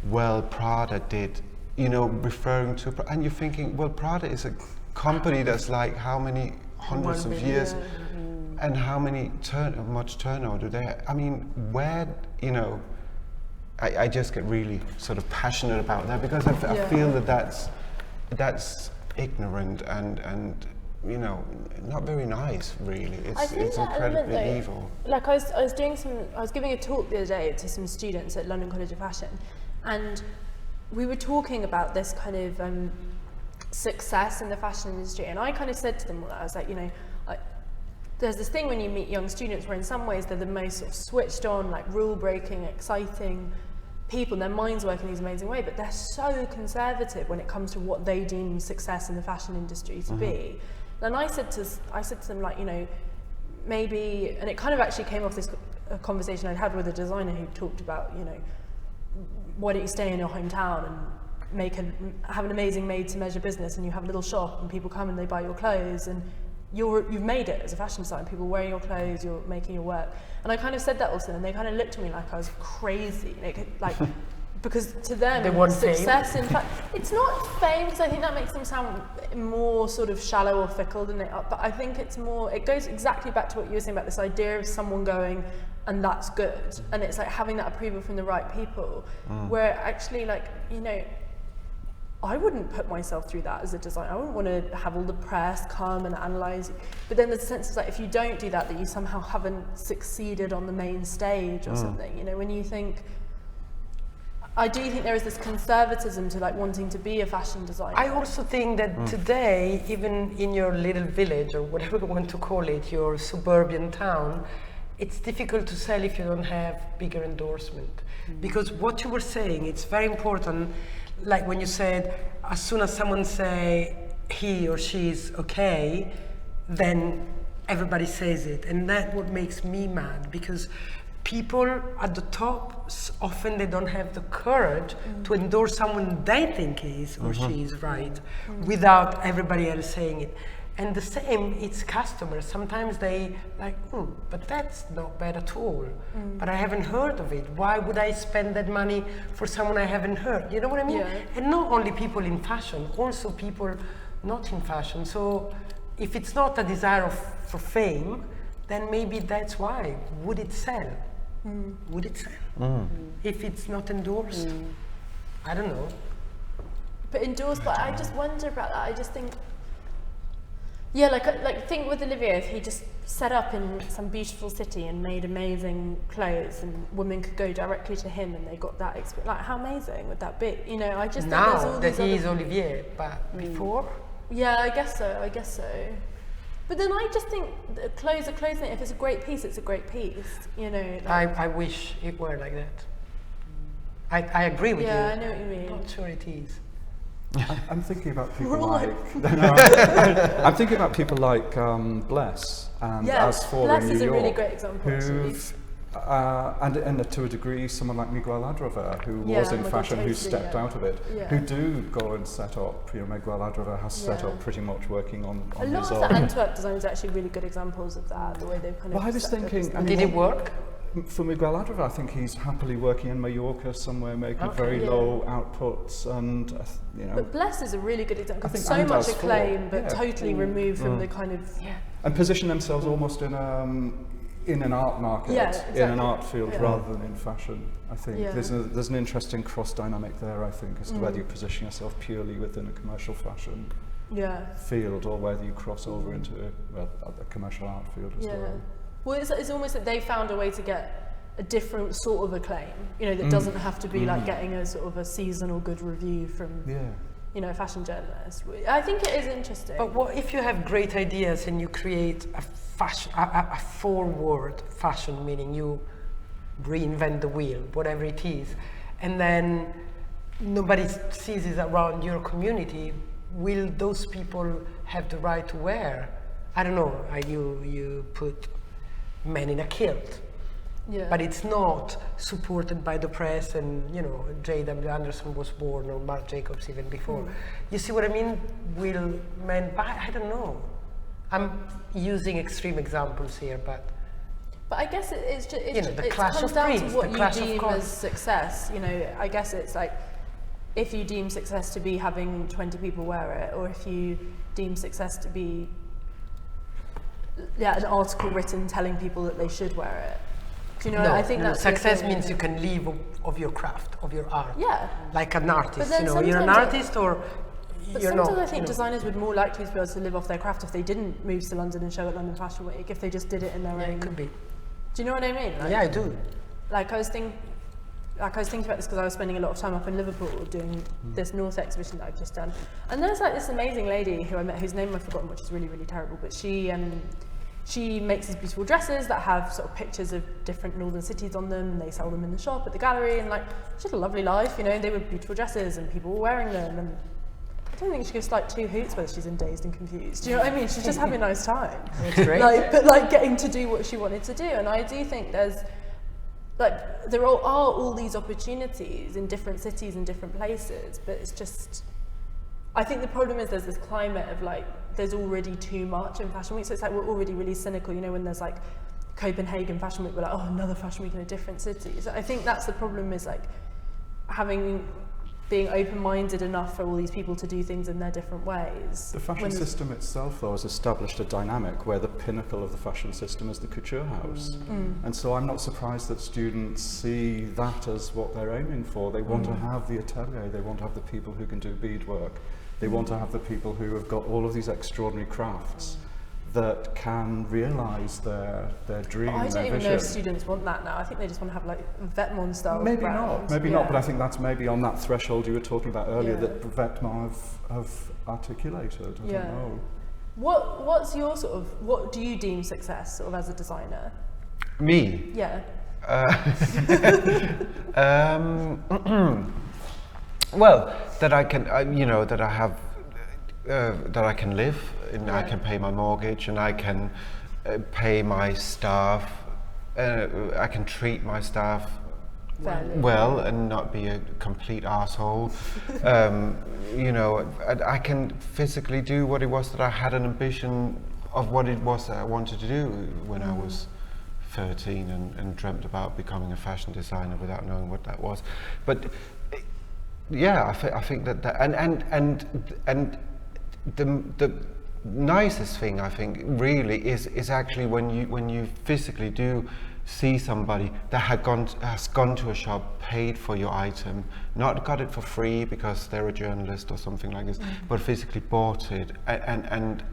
well, Prada did, you know, referring to, and you're thinking, well, Prada is a company that's like how many hundreds of years, and how much turnover do they have? I mean, where, you know, I just get really sort of passionate about that, because I feel that that's ignorant and you know, not very nice, really. It's incredibly evil. Like I was giving a talk the other day to some students at London College of Fashion, and we were talking about this kind of success in the fashion industry, and I kind of said to them, I was like, you know, there's this thing when you meet young students where in some ways they're the most sort of switched on, like rule-breaking, exciting people, and their minds work in these amazing ways, but they're so conservative when it comes to what they deem success in the fashion industry to be. And I said to them, like, you know, maybe, and it kind of actually came off this conversation I'd had with a designer who talked about, you know, why don't you stay in your hometown and have an amazing made-to-measure business, and you have a little shop and people come and they buy your clothes, and you've made it as a fashion designer, people wearing your clothes, you're making your work. And I kind of said that also, and they kind of looked at me like I was crazy, like because to them, success, in fact, it's not fame, because I think that makes them sound more sort of shallow or fickle than they are, but I think it's more, it goes exactly back to what you were saying about this idea of someone going, and that's good, and it's like having that approval from the right people, where actually, like, you know, I wouldn't put myself through that as a designer. I wouldn't want to have all the press come and analyse. But then there's a sense of like, if you don't do that, that you somehow haven't succeeded on the main stage or something. You know, when you think, I do think there is this conservatism to like wanting to be a fashion designer. I also think that today, even in your little village or whatever you want to call it, your suburban town, it's difficult to sell if you don't have bigger endorsement. Because what you were saying, it's very important. Like when you said, as soon as someone say he or she is okay, then everybody says it. And that's what makes me mad, because people at the top, often they don't have the courage to endorse someone they think is or she is right, without everybody else saying it. And the same, it's customers. Sometimes they like, but that's not bad at all. But I haven't heard of it. Why would I spend that money for someone I haven't heard? You know what I mean? Yeah. And not only people in fashion, also people not in fashion. So if it's not a desire for fame, then maybe that's why. Would it sell? Would it sell? If it's not endorsed? I don't know. But endorsed, but I just wonder about that. I just think, yeah, like think with Olivier, if he just set up in some beautiful city and made amazing clothes, and women could go directly to him and they got that experience, like how amazing would that be? You know, I just think there's all that these he is Olivier, but before? Yeah, I guess so. But then I just think clothes are clothes, and if it's a great piece, it's a great piece, you know. Like, I wish it were like that. I agree with you. Yeah, I know what you mean. Not sure it is. I'm thinking about people I'm thinking about people like Bless and As For Bless in New is a York, really great example, who've and to a degree someone like Miguel Adrover, who was in fashion, who stepped out of it, who do go and set up, you know, Miguel Adrover has set up pretty much working on a lot his of own. the Antwerp design is actually really good examples of that, the way they've kind of... Well, I was thinking... Did it work? For Miguel Adrover, I think he's happily working in Mallorca somewhere, making very low outputs, and you know. But Bless is a really good example. I think So much As acclaim, For, but totally removed from the kind of... And position themselves almost in an art market, in an art field rather than in fashion. I think there's an interesting cross dynamic there, I think, as to whether you position yourself purely within a commercial fashion field, or whether you cross over into a commercial art field as well. Well, it's almost that they found a way to get a different sort of acclaim, you know, that doesn't have to be like getting a sort of a seasonal good review from, you know, a fashion journalist. I think it is interesting. But what if you have great ideas and you create a fashion, a forward fashion, meaning you reinvent the wheel, whatever it is, and then nobody sees it around your community, will those people have the right to wear? I don't know, you put men in a kilt, but it's not supported by the press, and you know, J.W. Anderson was born, or Marc Jacobs even before. You see what I mean? Will men buy? I don't know. I'm using extreme examples here, but I guess it's just, you know, the it clash comes of down creeds, to what the you clash of deem cons. as success. You know, I guess it's like, if you deem success to be having 20 people wear it, or if you deem success to be an article written telling people that they should wear it. Do you know? No, I think that's success means you can live of your craft, of your art. Yeah. Like an artist, then you know, you're an sometimes artist or But you're sometimes not. I think designers would more likely to be able to live off their craft if they didn't move to London and show at London Fashion Week, if they just did it in their own. It could be. Do you know what I mean? Like, Yeah, I do. Like I was thinking about this because I was spending a lot of time up in Liverpool doing this North exhibition that I've just done. And there's like this amazing lady who I met, whose name I've forgotten, which is really, really terrible, but she makes these beautiful dresses that have sort of pictures of different northern cities on them, and they sell them in the shop at the gallery, and like, she had a lovely life, you know, they were beautiful dresses and people were wearing them, and I don't think she gives like two hoots whether she's in Dazed and Confused. Do you know what I mean? She's just having a nice time. That's great. But like getting to do what she wanted to do, and I do think there are all these opportunities in different cities and different places, but it's just, I think the problem is there's this climate of like, there's already too much in Fashion Week, so it's like we're already really cynical, you know, when there's like Copenhagen Fashion Week, we're like, oh, another Fashion Week in a different city. So I think that's the problem, is like having being open-minded enough for all these people to do things in their different ways. The fashion system itself, though, has established a dynamic where the pinnacle of the fashion system is the couture house. And so I'm not surprised that students see that as what they're aiming for. They want to have the atelier, they want to have the people who can do beadwork, they want to have the people who have got all of these extraordinary crafts that can realise their dream, I don't their even vision. know if students want that now. I think they just want to have like Vetements style Maybe brands. not, but I think that's maybe on that threshold you were talking about earlier that Vetements have articulated. I don't know. What's your sort of, what do you deem success sort of as a designer? Me? Yeah. Well, that I can, that I have, that I can live, and I can pay my mortgage, and I can pay my staff. I can treat my staff well and not be a complete arsehole. I can physically do what it was that I had an ambition of what it was that I wanted to do when I was 13 and dreamt about becoming a fashion designer without knowing what that was. But yeah, I think that and the nicest thing I think really is actually when you physically do see somebody that has gone to a shop, paid for your item, not got it for free because they're a journalist or something like this, but physically bought it and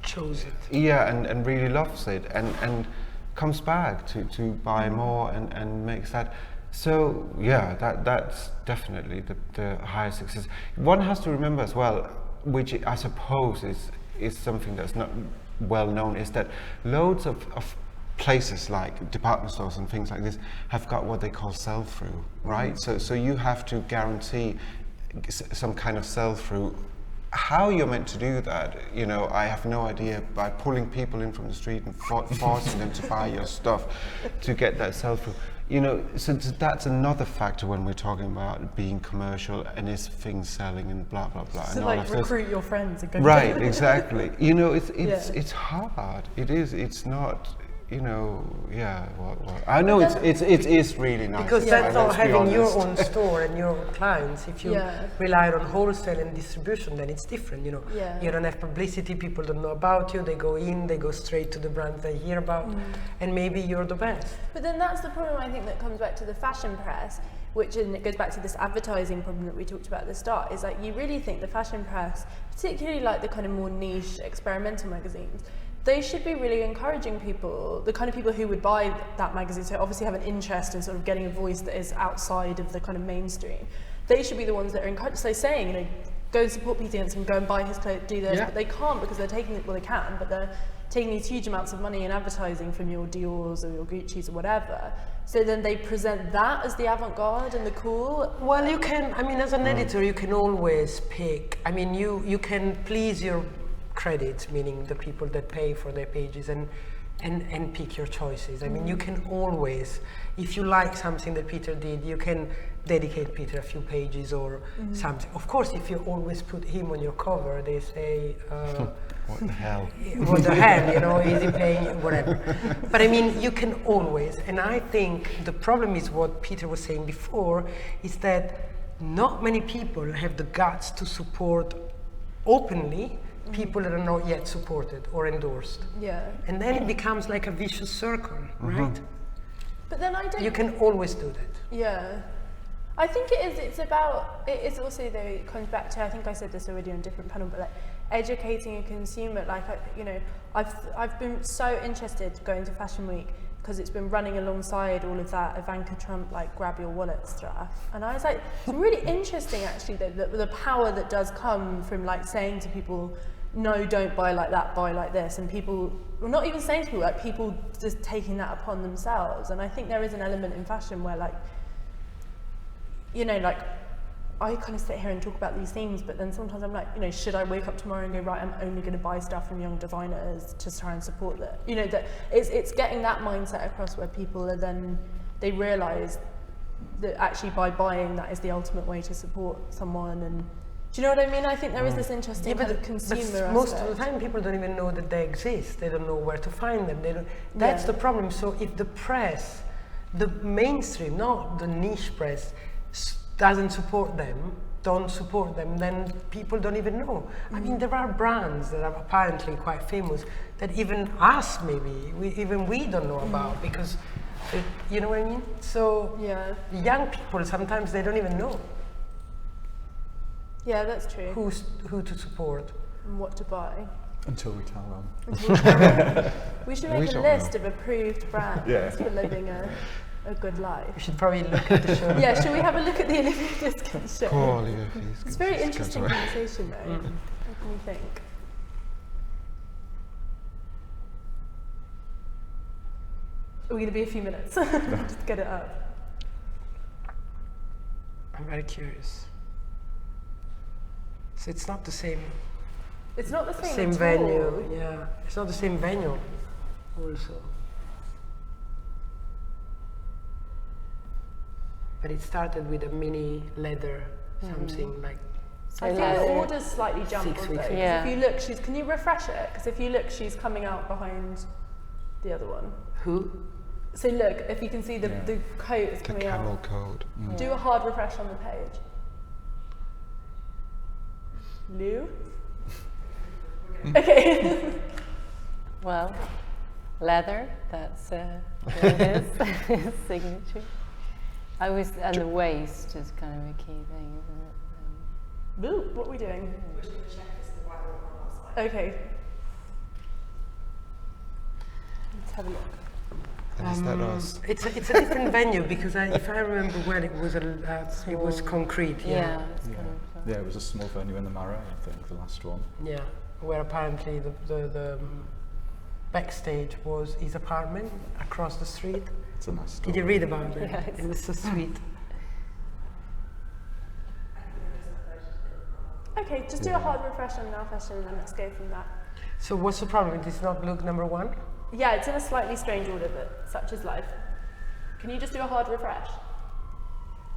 chose it. Yeah, and really loves it and comes back to buy more and makes that. So yeah, that's definitely the highest success. One has to remember as well, which I suppose is something that's not well known, is that loads of places like department stores and things like this have got what they call sell-through, right? So you have to guarantee some kind of sell-through. How you're meant to do that, I have no idea. By pulling people in from the street and forcing them to buy your stuff to get that sell-through. So that's another factor when we're talking about being commercial and is things selling and blah blah blah. So and like recruit your friends and go. Right, exactly. It's hard. It is. It's not. I know it is really nice. Because that's not having your own store and your own clients. If you rely on wholesale and distribution, then it's different. You don't have publicity. People don't know about you. They go straight to the brands they hear about, and maybe you're the best. But then that's the problem, I think, that comes back to the fashion press, and it goes back to this advertising problem that we talked about at the start. Is like you really think the fashion press, particularly like the kind of more niche experimental magazines, they should be really encouraging people, the kind of people who would buy that magazine, so obviously have an interest in sort of getting a voice that is outside of the kind of mainstream. They should be the ones that are encouraged, so saying, go and support Peter Jensen, go and buy his clothes, do this, but they can't because they're taking, they can, but they're taking these huge amounts of money in advertising from your Dior's or your Gucci's or whatever. So then they present that as the avant-garde and the cool. Well, you can, as an editor, you can always pick, you can please your credits, meaning the people that pay for their pages, and pick your choices. You can always, if you like something that Peter did, you can dedicate Peter a few pages or something. Of course, if you always put him on your cover, they say, what the hell? What the hell, is he paying, whatever. But you can always, and I think the problem is what Peter was saying before, is that not many people have the guts to support openly people that are not yet supported or endorsed. Yeah. And then it becomes like a vicious circle, right? But then you can always do that. Yeah. I think it is, it's also, though, it comes back to, I think I said this already on a different panel, but like educating a consumer, I've been so interested going to Fashion Week because it's been running alongside all of that Ivanka Trump, grab your wallet stuff. And I was like, it's really interesting actually, the power that does come from saying to people, no, don't buy like that, buy like this. And people, well, not even saying to people, people just taking that upon themselves. And I think there is an element in fashion where I kind of sit here and talk about these things, but then sometimes I'm like, should I wake up tomorrow and go, right, I'm only going to buy stuff from young designers to try and support that? That it's getting that mindset across where people are then, they realise that actually by buying that is the ultimate way to support someone. And do you know what I mean? I think there is this interesting kind of consumer aspect. Most of the time people don't even know that they exist. They don't know where to find them. That's the problem. So if the press, the mainstream, not the niche press, doesn't support them, don't support them, then people don't even know. I mean, there are brands that are apparently quite famous that even us, maybe, we don't know about because, you know what I mean? So young people, sometimes they don't even know. Yeah, that's true. Who to support. And what to buy. Until we tell them. We should make a list of approved brands for living a good life. We should probably look at the show. Yeah, should we have a look at the Olivier Theyskens show? Poor Olivier Theyskens. It's a very interesting conversation though. What can you think? Are we going to be a few minutes? Just get it up. I'm very curious. So it's not the same. It's not the same at venue. all. Yeah, it's not the same venue. Also, but it started with a mini leather something like. I think the order's slightly jumped. 6 weeks. If you look, can you refresh it? Because if you look, she's coming out behind the other one. Who? So look, if you can see the coat is coming out. The camel coat. Do a hard refresh on the page. Lou? Okay. Well, leather, that's his signature. And the waist is kind of a key thing, isn't it? Lou, what are we doing? Okay. Let's have a look. And is that us? It's a different venue because if I remember well, it was concrete. Yeah. Yeah, it was a small venue in the Marais, I think, the last one. Yeah, where apparently the backstage was his apartment across the street. It's a nice story. Did you read about it? Yeah, it was so sweet. Okay, just do a hard refresh on our fashion and then let's go from that. So what's the problem? It is not look number one? Yeah, it's in a slightly strange order, but such is life. Can you just do a hard refresh?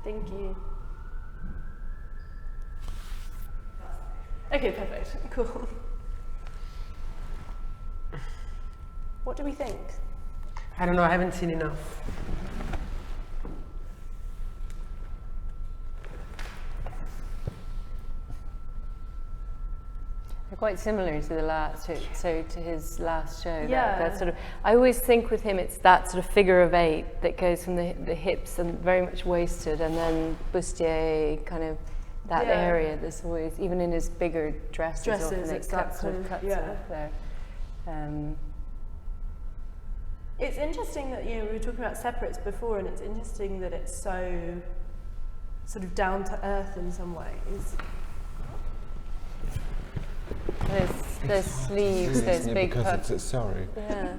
Thank you. Okay, perfect. Cool. What do we think? I don't know, I haven't seen enough. They're quite similar to the last, to his last show. Yeah. That sort of. I always think with him, it's that sort of figure of 8 that goes from the hips and very much waisted, and then bustier kind of that area. There's always, even in his bigger dresses often it's it that cuts off there. It's interesting that, we were talking about separates before, and it's interesting that it's so sort of down to earth in some ways. There's sleeves, there's big puff. Sorry. Yeah,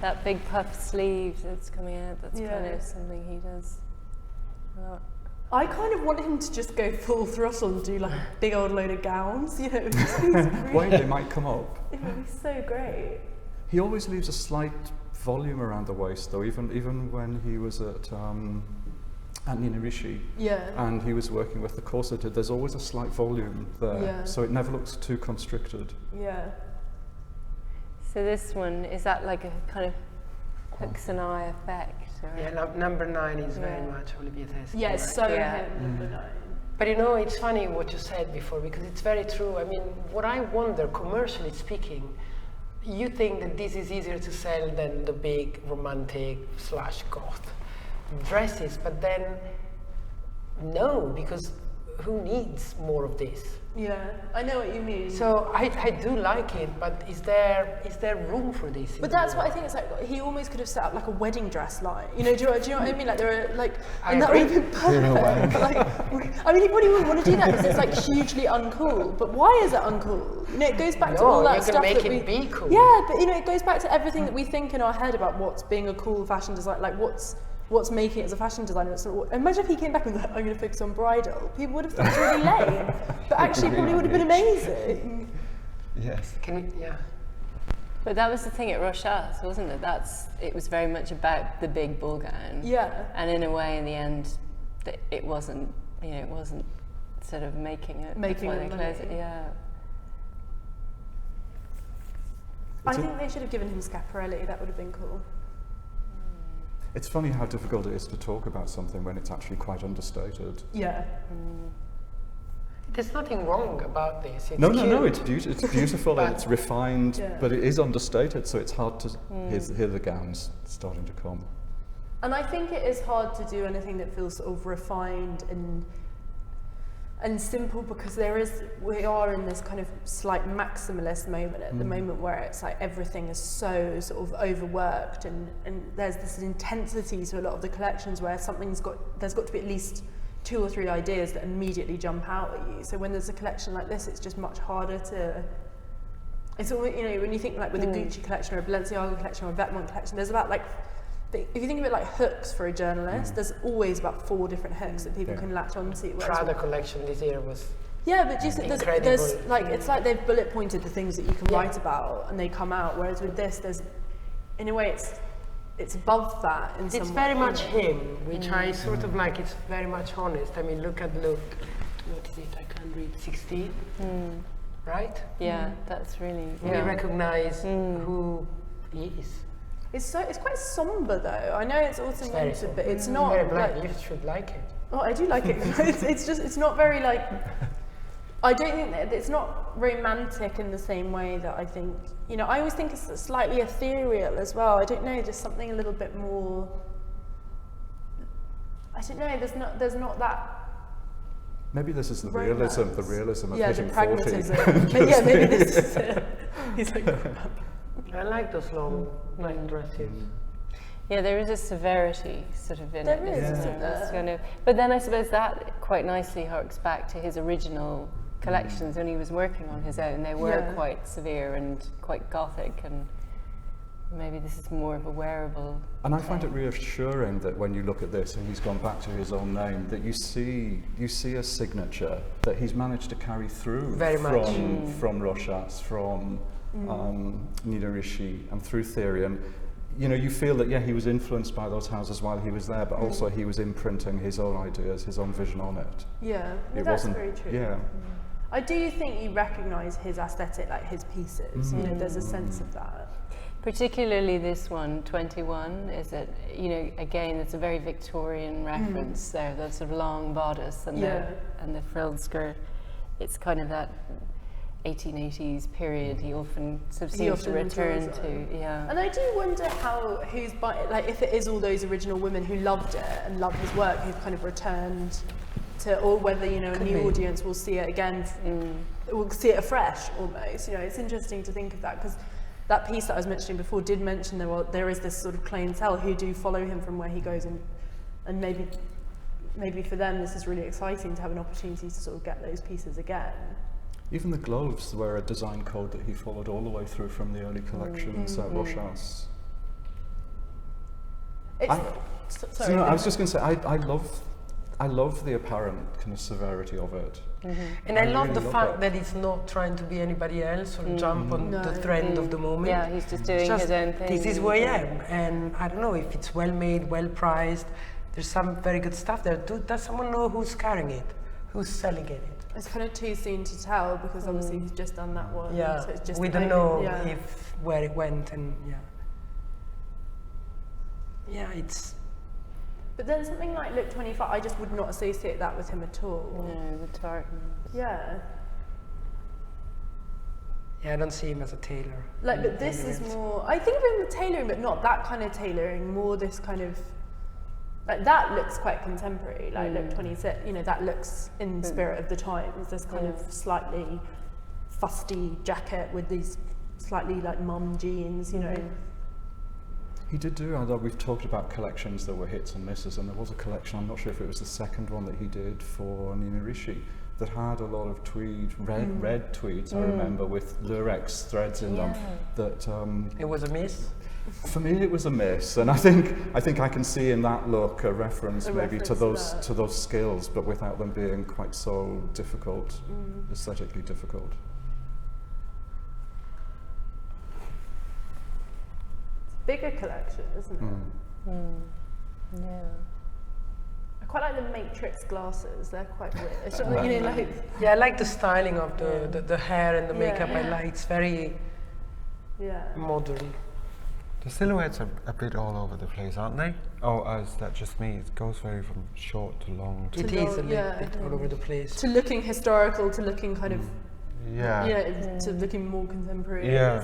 that big puff sleeve that's coming out. That's kind of something he does a lot. I kind of want him to just go full throttle and do like a big old load of gowns, Wait, they might come up. It would be so great. He always leaves a slight volume around the waist, though. Even when he was at Nina Ricci, and he was working with the corseted, there's always a slight volume there, so it never looks too constricted. Yeah. So this one, is that like a kind of hooks an eye effect? Or? Yeah, number 9 is very much Olivier Theyskens. Yeah, it's so him, number 9. But it's funny what you said before, because it's very true. I mean, what I wonder, commercially speaking, you think that this is easier to sell than the big romantic / goth dresses, but then no, because who needs more of this? Yeah, I know what you mean. So I do like it, but is there room for this? But that's what I think. It's like he almost could have set up like a wedding dress line. Do you know what I mean? Like there are like, and that would have been perfect. But like, I mean, he probably wouldn't want to do that because it's like hugely uncool. But why is it uncool? It goes back to all that stuff make that it be cool. Yeah, but it goes back to everything that we think in our head about what's being a cool fashion design, like what's making it as a fashion designer. Imagine if he came back and was like, I'm going to focus on bridal. People would have thought it was really lame, but actually probably would have been amazing. Yes. But that was the thing at Rochas, wasn't it? It was very much about the big ball gown. Yeah. And in a way, in the end, it wasn't. It wasn't sort of making it. Making it money. Yeah. I think they should have given him Schiaparelli. That would have been cool. It's funny how difficult it is to talk about something when it's actually quite understated. Yeah. There's nothing wrong about this. It's No, cute. it's beautiful and it's refined, Yeah. but it is understated, so it's hard to hear the gowns starting to come. And I think it is hard to do anything that feels sort of refined and simple, because we are in this kind of slight maximalist moment at the moment, where it's like everything is so sort of overworked, and there's this intensity to a lot of the collections where there's got to be at least 2 or 3 ideas that immediately jump out at you. So when there's a collection like this, it's just much harder to. It's all, you know, when you think like with a Gucci collection or a Balenciaga collection or a Vetements collection, there's about like. If you think of it like hooks for a journalist, there's always about 4 different hooks that people can latch onto. Prada collection this year was but just there's like it's like they've bullet pointed the things that you can write about and they come out. Whereas with this, there's in a way it's above that in some way. It's very much him, which I sort of like. It's very much honest. I mean, look, what is it? I can't read. 16, right? Yeah, that's really. We recognize who he is. It's quite somber though. I know it's automotive, but it's not. Very black. Like, You should like it. oh, I do like it. It's not very like. I don't think that it's not romantic in the same way that I think. You know, I always think it's slightly ethereal as well. I don't know, just something a little bit more. I don't know. There's not that. Maybe this is the Romance. realism of Yeah, hitting the 40. pragmatism. Yeah, maybe this is it. He's like. I like those long night dresses. Yeah, there is a severity sort of in There it. is, isn't isn't there? Kind of, but then I suppose that quite nicely harks back to his original collections when he was working on his own. They were quite severe and quite gothic, and maybe this is more of a wearable. And I find it reassuring that when you look at this and he's gone back to his own name, that you see a signature that he's managed to carry through from Rochas, from Nina Ricci, and through Therion. You know, you feel that he was influenced by those houses while he was there, but also he was imprinting his own ideas, his own vision on it. Yeah, It that's wasn't- very true. Yeah. I do think you recognise his aesthetic, like his pieces. You know, there's a sense of that. Particularly this one, 21, is it, you know, again, it's a very Victorian reference there, that sort of long bodice and the frilled skirt. It's kind of that 1880s period he often sort of seems to return to. And I do wonder who's buying, like if it is all those original women who loved it and loved his work who've kind of returned to, or whether, you know, a new audience will see it again, will see it afresh almost. You know, it's interesting to think of that, because that piece that I was mentioning before did mention there is this sort of clientele who do follow him from where he goes, and maybe for them this is really exciting to have an opportunity to sort of get those pieces again. Even the gloves were a design code that he followed all the way through from the early collections at Rochas. Sorry. I was just going to say, I love the apparent kind of severity of it. And I love really the fact that he's not trying to be anybody else or jump on the trend of the moment. Yeah, he's just doing his own thing. This is who I am, and I don't know if it's well made, well priced. There's some very good stuff there. Does someone know who's carrying it? Who's selling it? It's kind of too soon to tell, because obviously he's just done that one. Yeah, so it's just we don't know yeah. where it went, and it's. But then something like Look 25, I just would not associate that with him at all. No, the tartan. Yeah. Yeah, I don't see him as a tailor. Like, but this is more, I think of him with tailoring, but not that kind of tailoring, more this kind of, like that looks quite contemporary, like Look 26, you know, that looks in the spirit of the times, this kind of slightly fusty jacket with these slightly like mum jeans, you know. He did do, although we've talked about collections that were hits and misses, and there was a collection, I'm not sure if it was the second one that he did for Nina Ricci, that had a lot of tweed, red tweeds, I remember, with Lurex threads in them. That It was a miss. for me it was a miss, and I think I can see in that look a reference maybe to those skills, but without them being quite so difficult, aesthetically difficult. Bigger collection, isn't it? Yeah. I quite like the Matrix glasses, they're quite weird. You know, like, Yeah, I like the styling of the hair and the makeup. I like it's very modern. The silhouettes are a bit all over the place, aren't they? Oh, is that just me? It goes very from short to long. It is a little bit all over the place. To looking historical, to looking kind of, Yeah. to looking more contemporary. Yeah.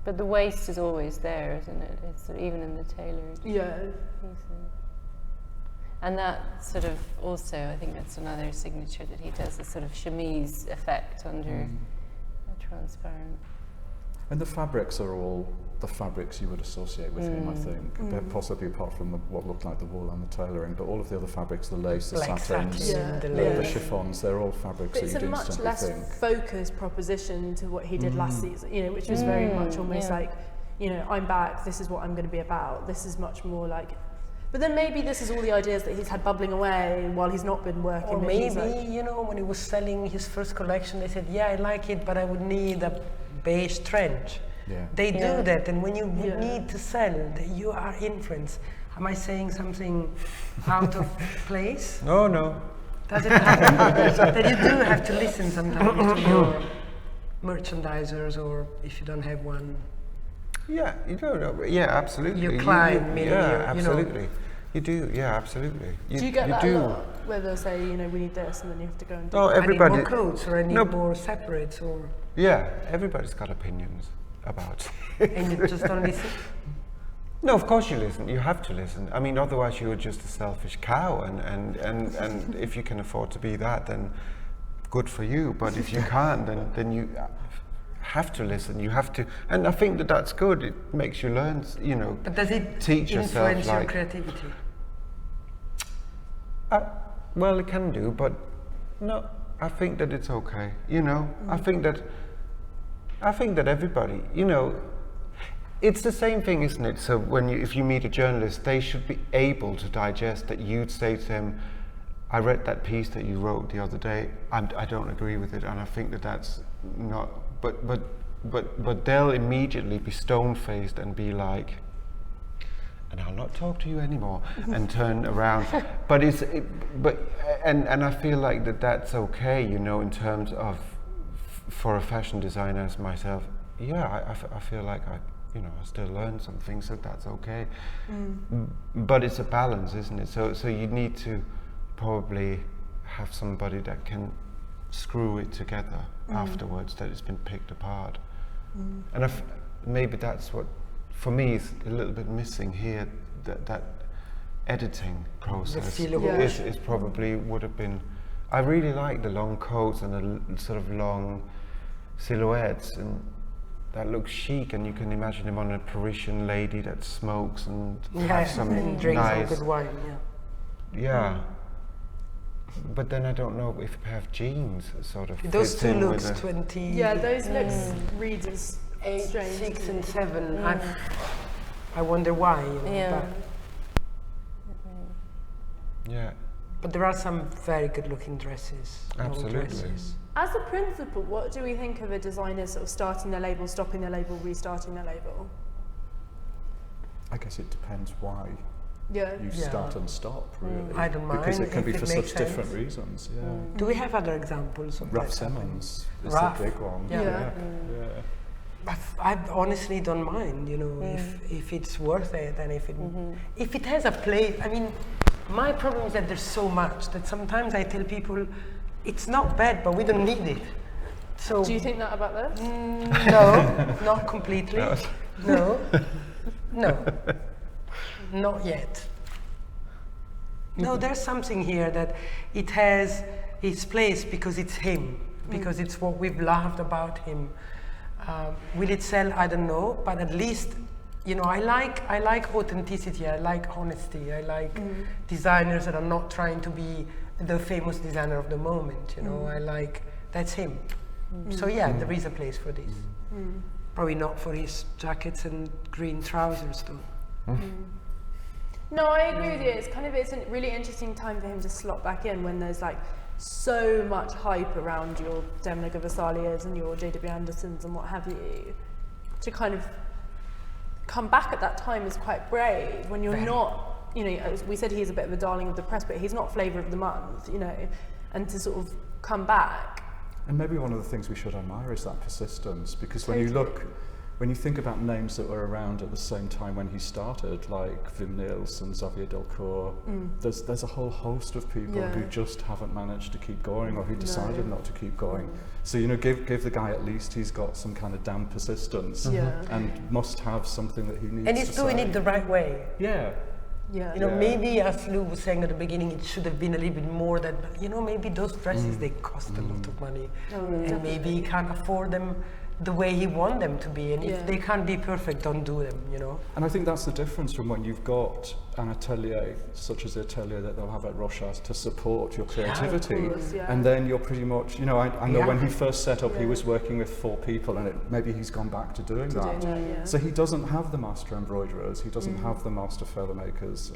But the waist is always there, isn't it? It's sort of, even in the tailored pieces. And that sort of also, I think that's another signature that he does, a sort of chemise effect under a transparent. And the fabrics are all the fabrics you would associate with him, I think. But possibly apart from what looked like the wool and the tailoring, but all of the other fabrics, the lace, the satins, the chiffons, they're all fabrics but that you'd it's a much instantly less think. focused proposition to what he did last season, which was very much almost like, I'm back, this is what I'm going to be about. This is much more like, but then maybe this is all the ideas that he's had bubbling away while he's not been working. Or maybe, when he was selling his first collection, they said, I like it, but I would need a beige trench. Yeah. They do that, and when you would need to sell, you are influenced. Am I saying something out of place? No. Does it happen? That you do have to listen sometimes to your merchandisers, or if you don't have one. Yeah, you don't know. Yeah, absolutely. Your client, absolutely. You do, yeah, absolutely. Do you get that a lot? Where they'll say, we need this, and then you have to go and do I need more clothes, or I need more separates, or... Yeah, everybody's got opinions about it. And you just don't listen? No, of course you listen. You have to listen. I mean, otherwise you're just a selfish cow, and if you can afford to be that, then good for you. But if you can't, then you have to listen. You have to, and I think that's good. It makes you learn. But does it teach yourself influence your creativity? Well, it can do, but no. I think that it's okay. I think that everybody. It's the same thing, isn't it? So if you meet a journalist, they should be able to digest that. You'd say to them, I read that piece that you wrote the other day. I don't agree with it, and I think that's not. But they'll immediately be stone-faced and be like, and I'll not talk to you anymore, and turn around. But and I feel like that's okay, in terms of for a fashion designer as myself. Yeah, I feel like I still learn some things, so that's okay. But it's a balance, isn't it? So you need to probably have somebody that can screw it together afterwards, that it's been picked apart. And maybe that's what, for me, is a little bit missing here, that editing process is probably would have been. I really like the long coats and the sort of long silhouettes, and that looks chic, and you can imagine him on a Parisian lady that smokes and has some drinks nice good wine. But then I don't know if a pair of jeans sort of those fits two in looks with 20. Yeah, those looks reads as 8, strange. 6, and 7. I wonder why. But there are some very good-looking dresses. Absolutely. Dresses. As a principle, what do we think of a designer sort of starting their label, stopping their label, restarting their label? I guess it depends why you start and stop, really. I don't mind. Because it can be for such sense. different reasons. Yeah. Do we have other examples of Raf that Simons is Raf. the big one. But I honestly don't mind, if it's worth it, and if it has a place. I mean, my problem is that there's so much that sometimes I tell people, it's not bad, but we don't need it. So do you think that about this? No, not completely. No, not yet. No, there's something here that it has its place because it's him, because it's what we've loved about him. Will it sell? I don't know, but at least, I like authenticity. I like honesty. I like designers that are not trying to be the famous designer of the moment. I like that's him. So there is a place for this. Probably not for his jackets and green trousers, though. No, I agree with you. It's a really interesting time for him to slot back in when there's so much hype around your Demna Gvasalias and your J.W. Andersons and what have you. To kind of come back at that time is quite brave when you're not, as we said, he's a bit of a darling of the press, but he's not flavour of the month, and to sort of come back. And maybe one of the things we should admire is that persistence, because when you look when you think about names that were around at the same time when he started, like Wim Nielsen, Xavier Delcourt, there's a whole host of people who just haven't managed to keep going, or who decided not to keep going. So, you know, give the guy at least he's got some kind of damn persistence, and must have something that he needs to say. And he's doing it the right way. Yeah. Yeah. You know, maybe as Lou was saying at the beginning, it should have been a little bit more that, but, you know, maybe those dresses, they cost a lot of money. And maybe he can't afford them the way he wants them to be, and if they can't be perfect, don't do them, you know. And I think that's the difference from when you've got an atelier, such as the atelier that they'll have at Rochas, to support your creativity, and then you're pretty much, you know, I know when he first set up, he was working with 4 people, and maybe he's gone back to doing that. So he doesn't have the master embroiderers, he doesn't have the master furler makers,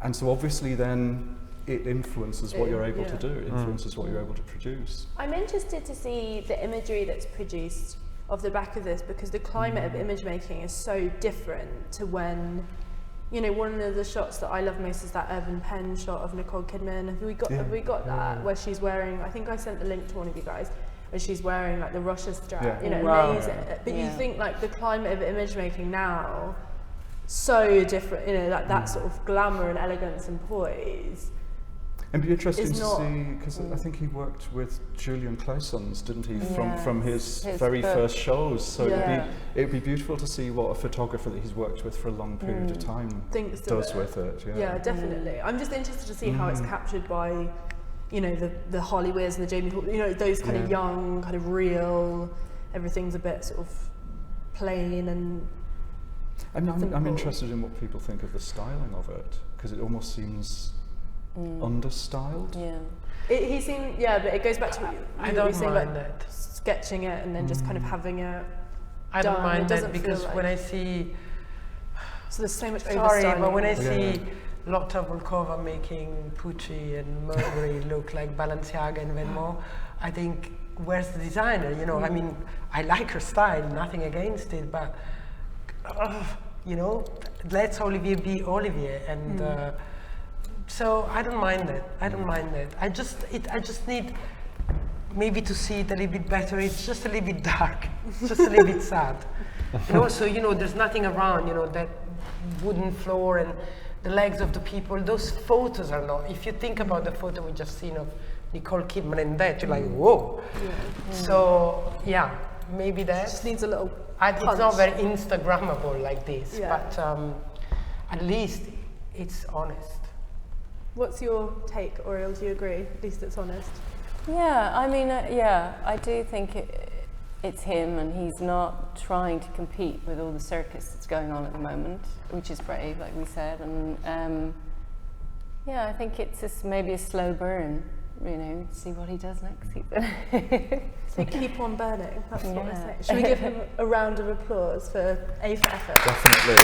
and so obviously then it influences what you're able to do, it influences what you're able to produce. I'm interested to see the imagery that's produced off the back of this, because the climate of image making is so different to when, you know, one of the shots that I love most is that Irvin Penn shot of Nicole Kidman. Have we got that, where she's wearing, I think I sent the link to one of you guys, where she's wearing like the Rochas strap, you know, amazing. But you think like the climate of image making now, so different, you know, like that sort of glamour and elegance and poise. It'd be interesting to see, because I think he worked with Julian Claessens, didn't he, from his very first shows. So it'd be beautiful to see what a photographer that he's worked with for a long period of time does with it. Yeah, definitely. I'm just interested to see how it's captured by, you know, the Harley Weirs and the Jamie Hall, you know, those kind of young, kind of real, everything's a bit sort of plain and I'm interested in what people think of the styling of it, because it almost seems understyled. He seemed, but it goes back to what you were saying about that. sketching it and then just kind of having it I done. don't mind that, because like, when I see, so there's so much but when I see Lotta Volkova making Pucci and Burberry look like Balenciaga and Venmo, I think, where's the designer? You know, I mean, I like her style, nothing against it, but you know, let's Olivier be Olivier, and so I don't mind that. I just need maybe to see it a little bit better. It's just a little bit dark. It's just a little bit sad. And also, you know, there's nothing around, you know, that wooden floor and the legs of the people. Those photos are not, if you think about the photo we just seen of Nicole Kidman and that, you're like, whoa. So, maybe that. Just needs a little it's not very Instagrammable like this, but at least it's honest. What's your take, Oriole? Do you agree? At least it's honest. Yeah, I mean, I do think it's him, and he's not trying to compete with all the circus that's going on at the moment, which is brave, like we said. And I think it's just maybe a slow burn, you know, see what he does next season. So keep on burning, that's what I say. Should we give him a round of applause for A for effort? Definitely.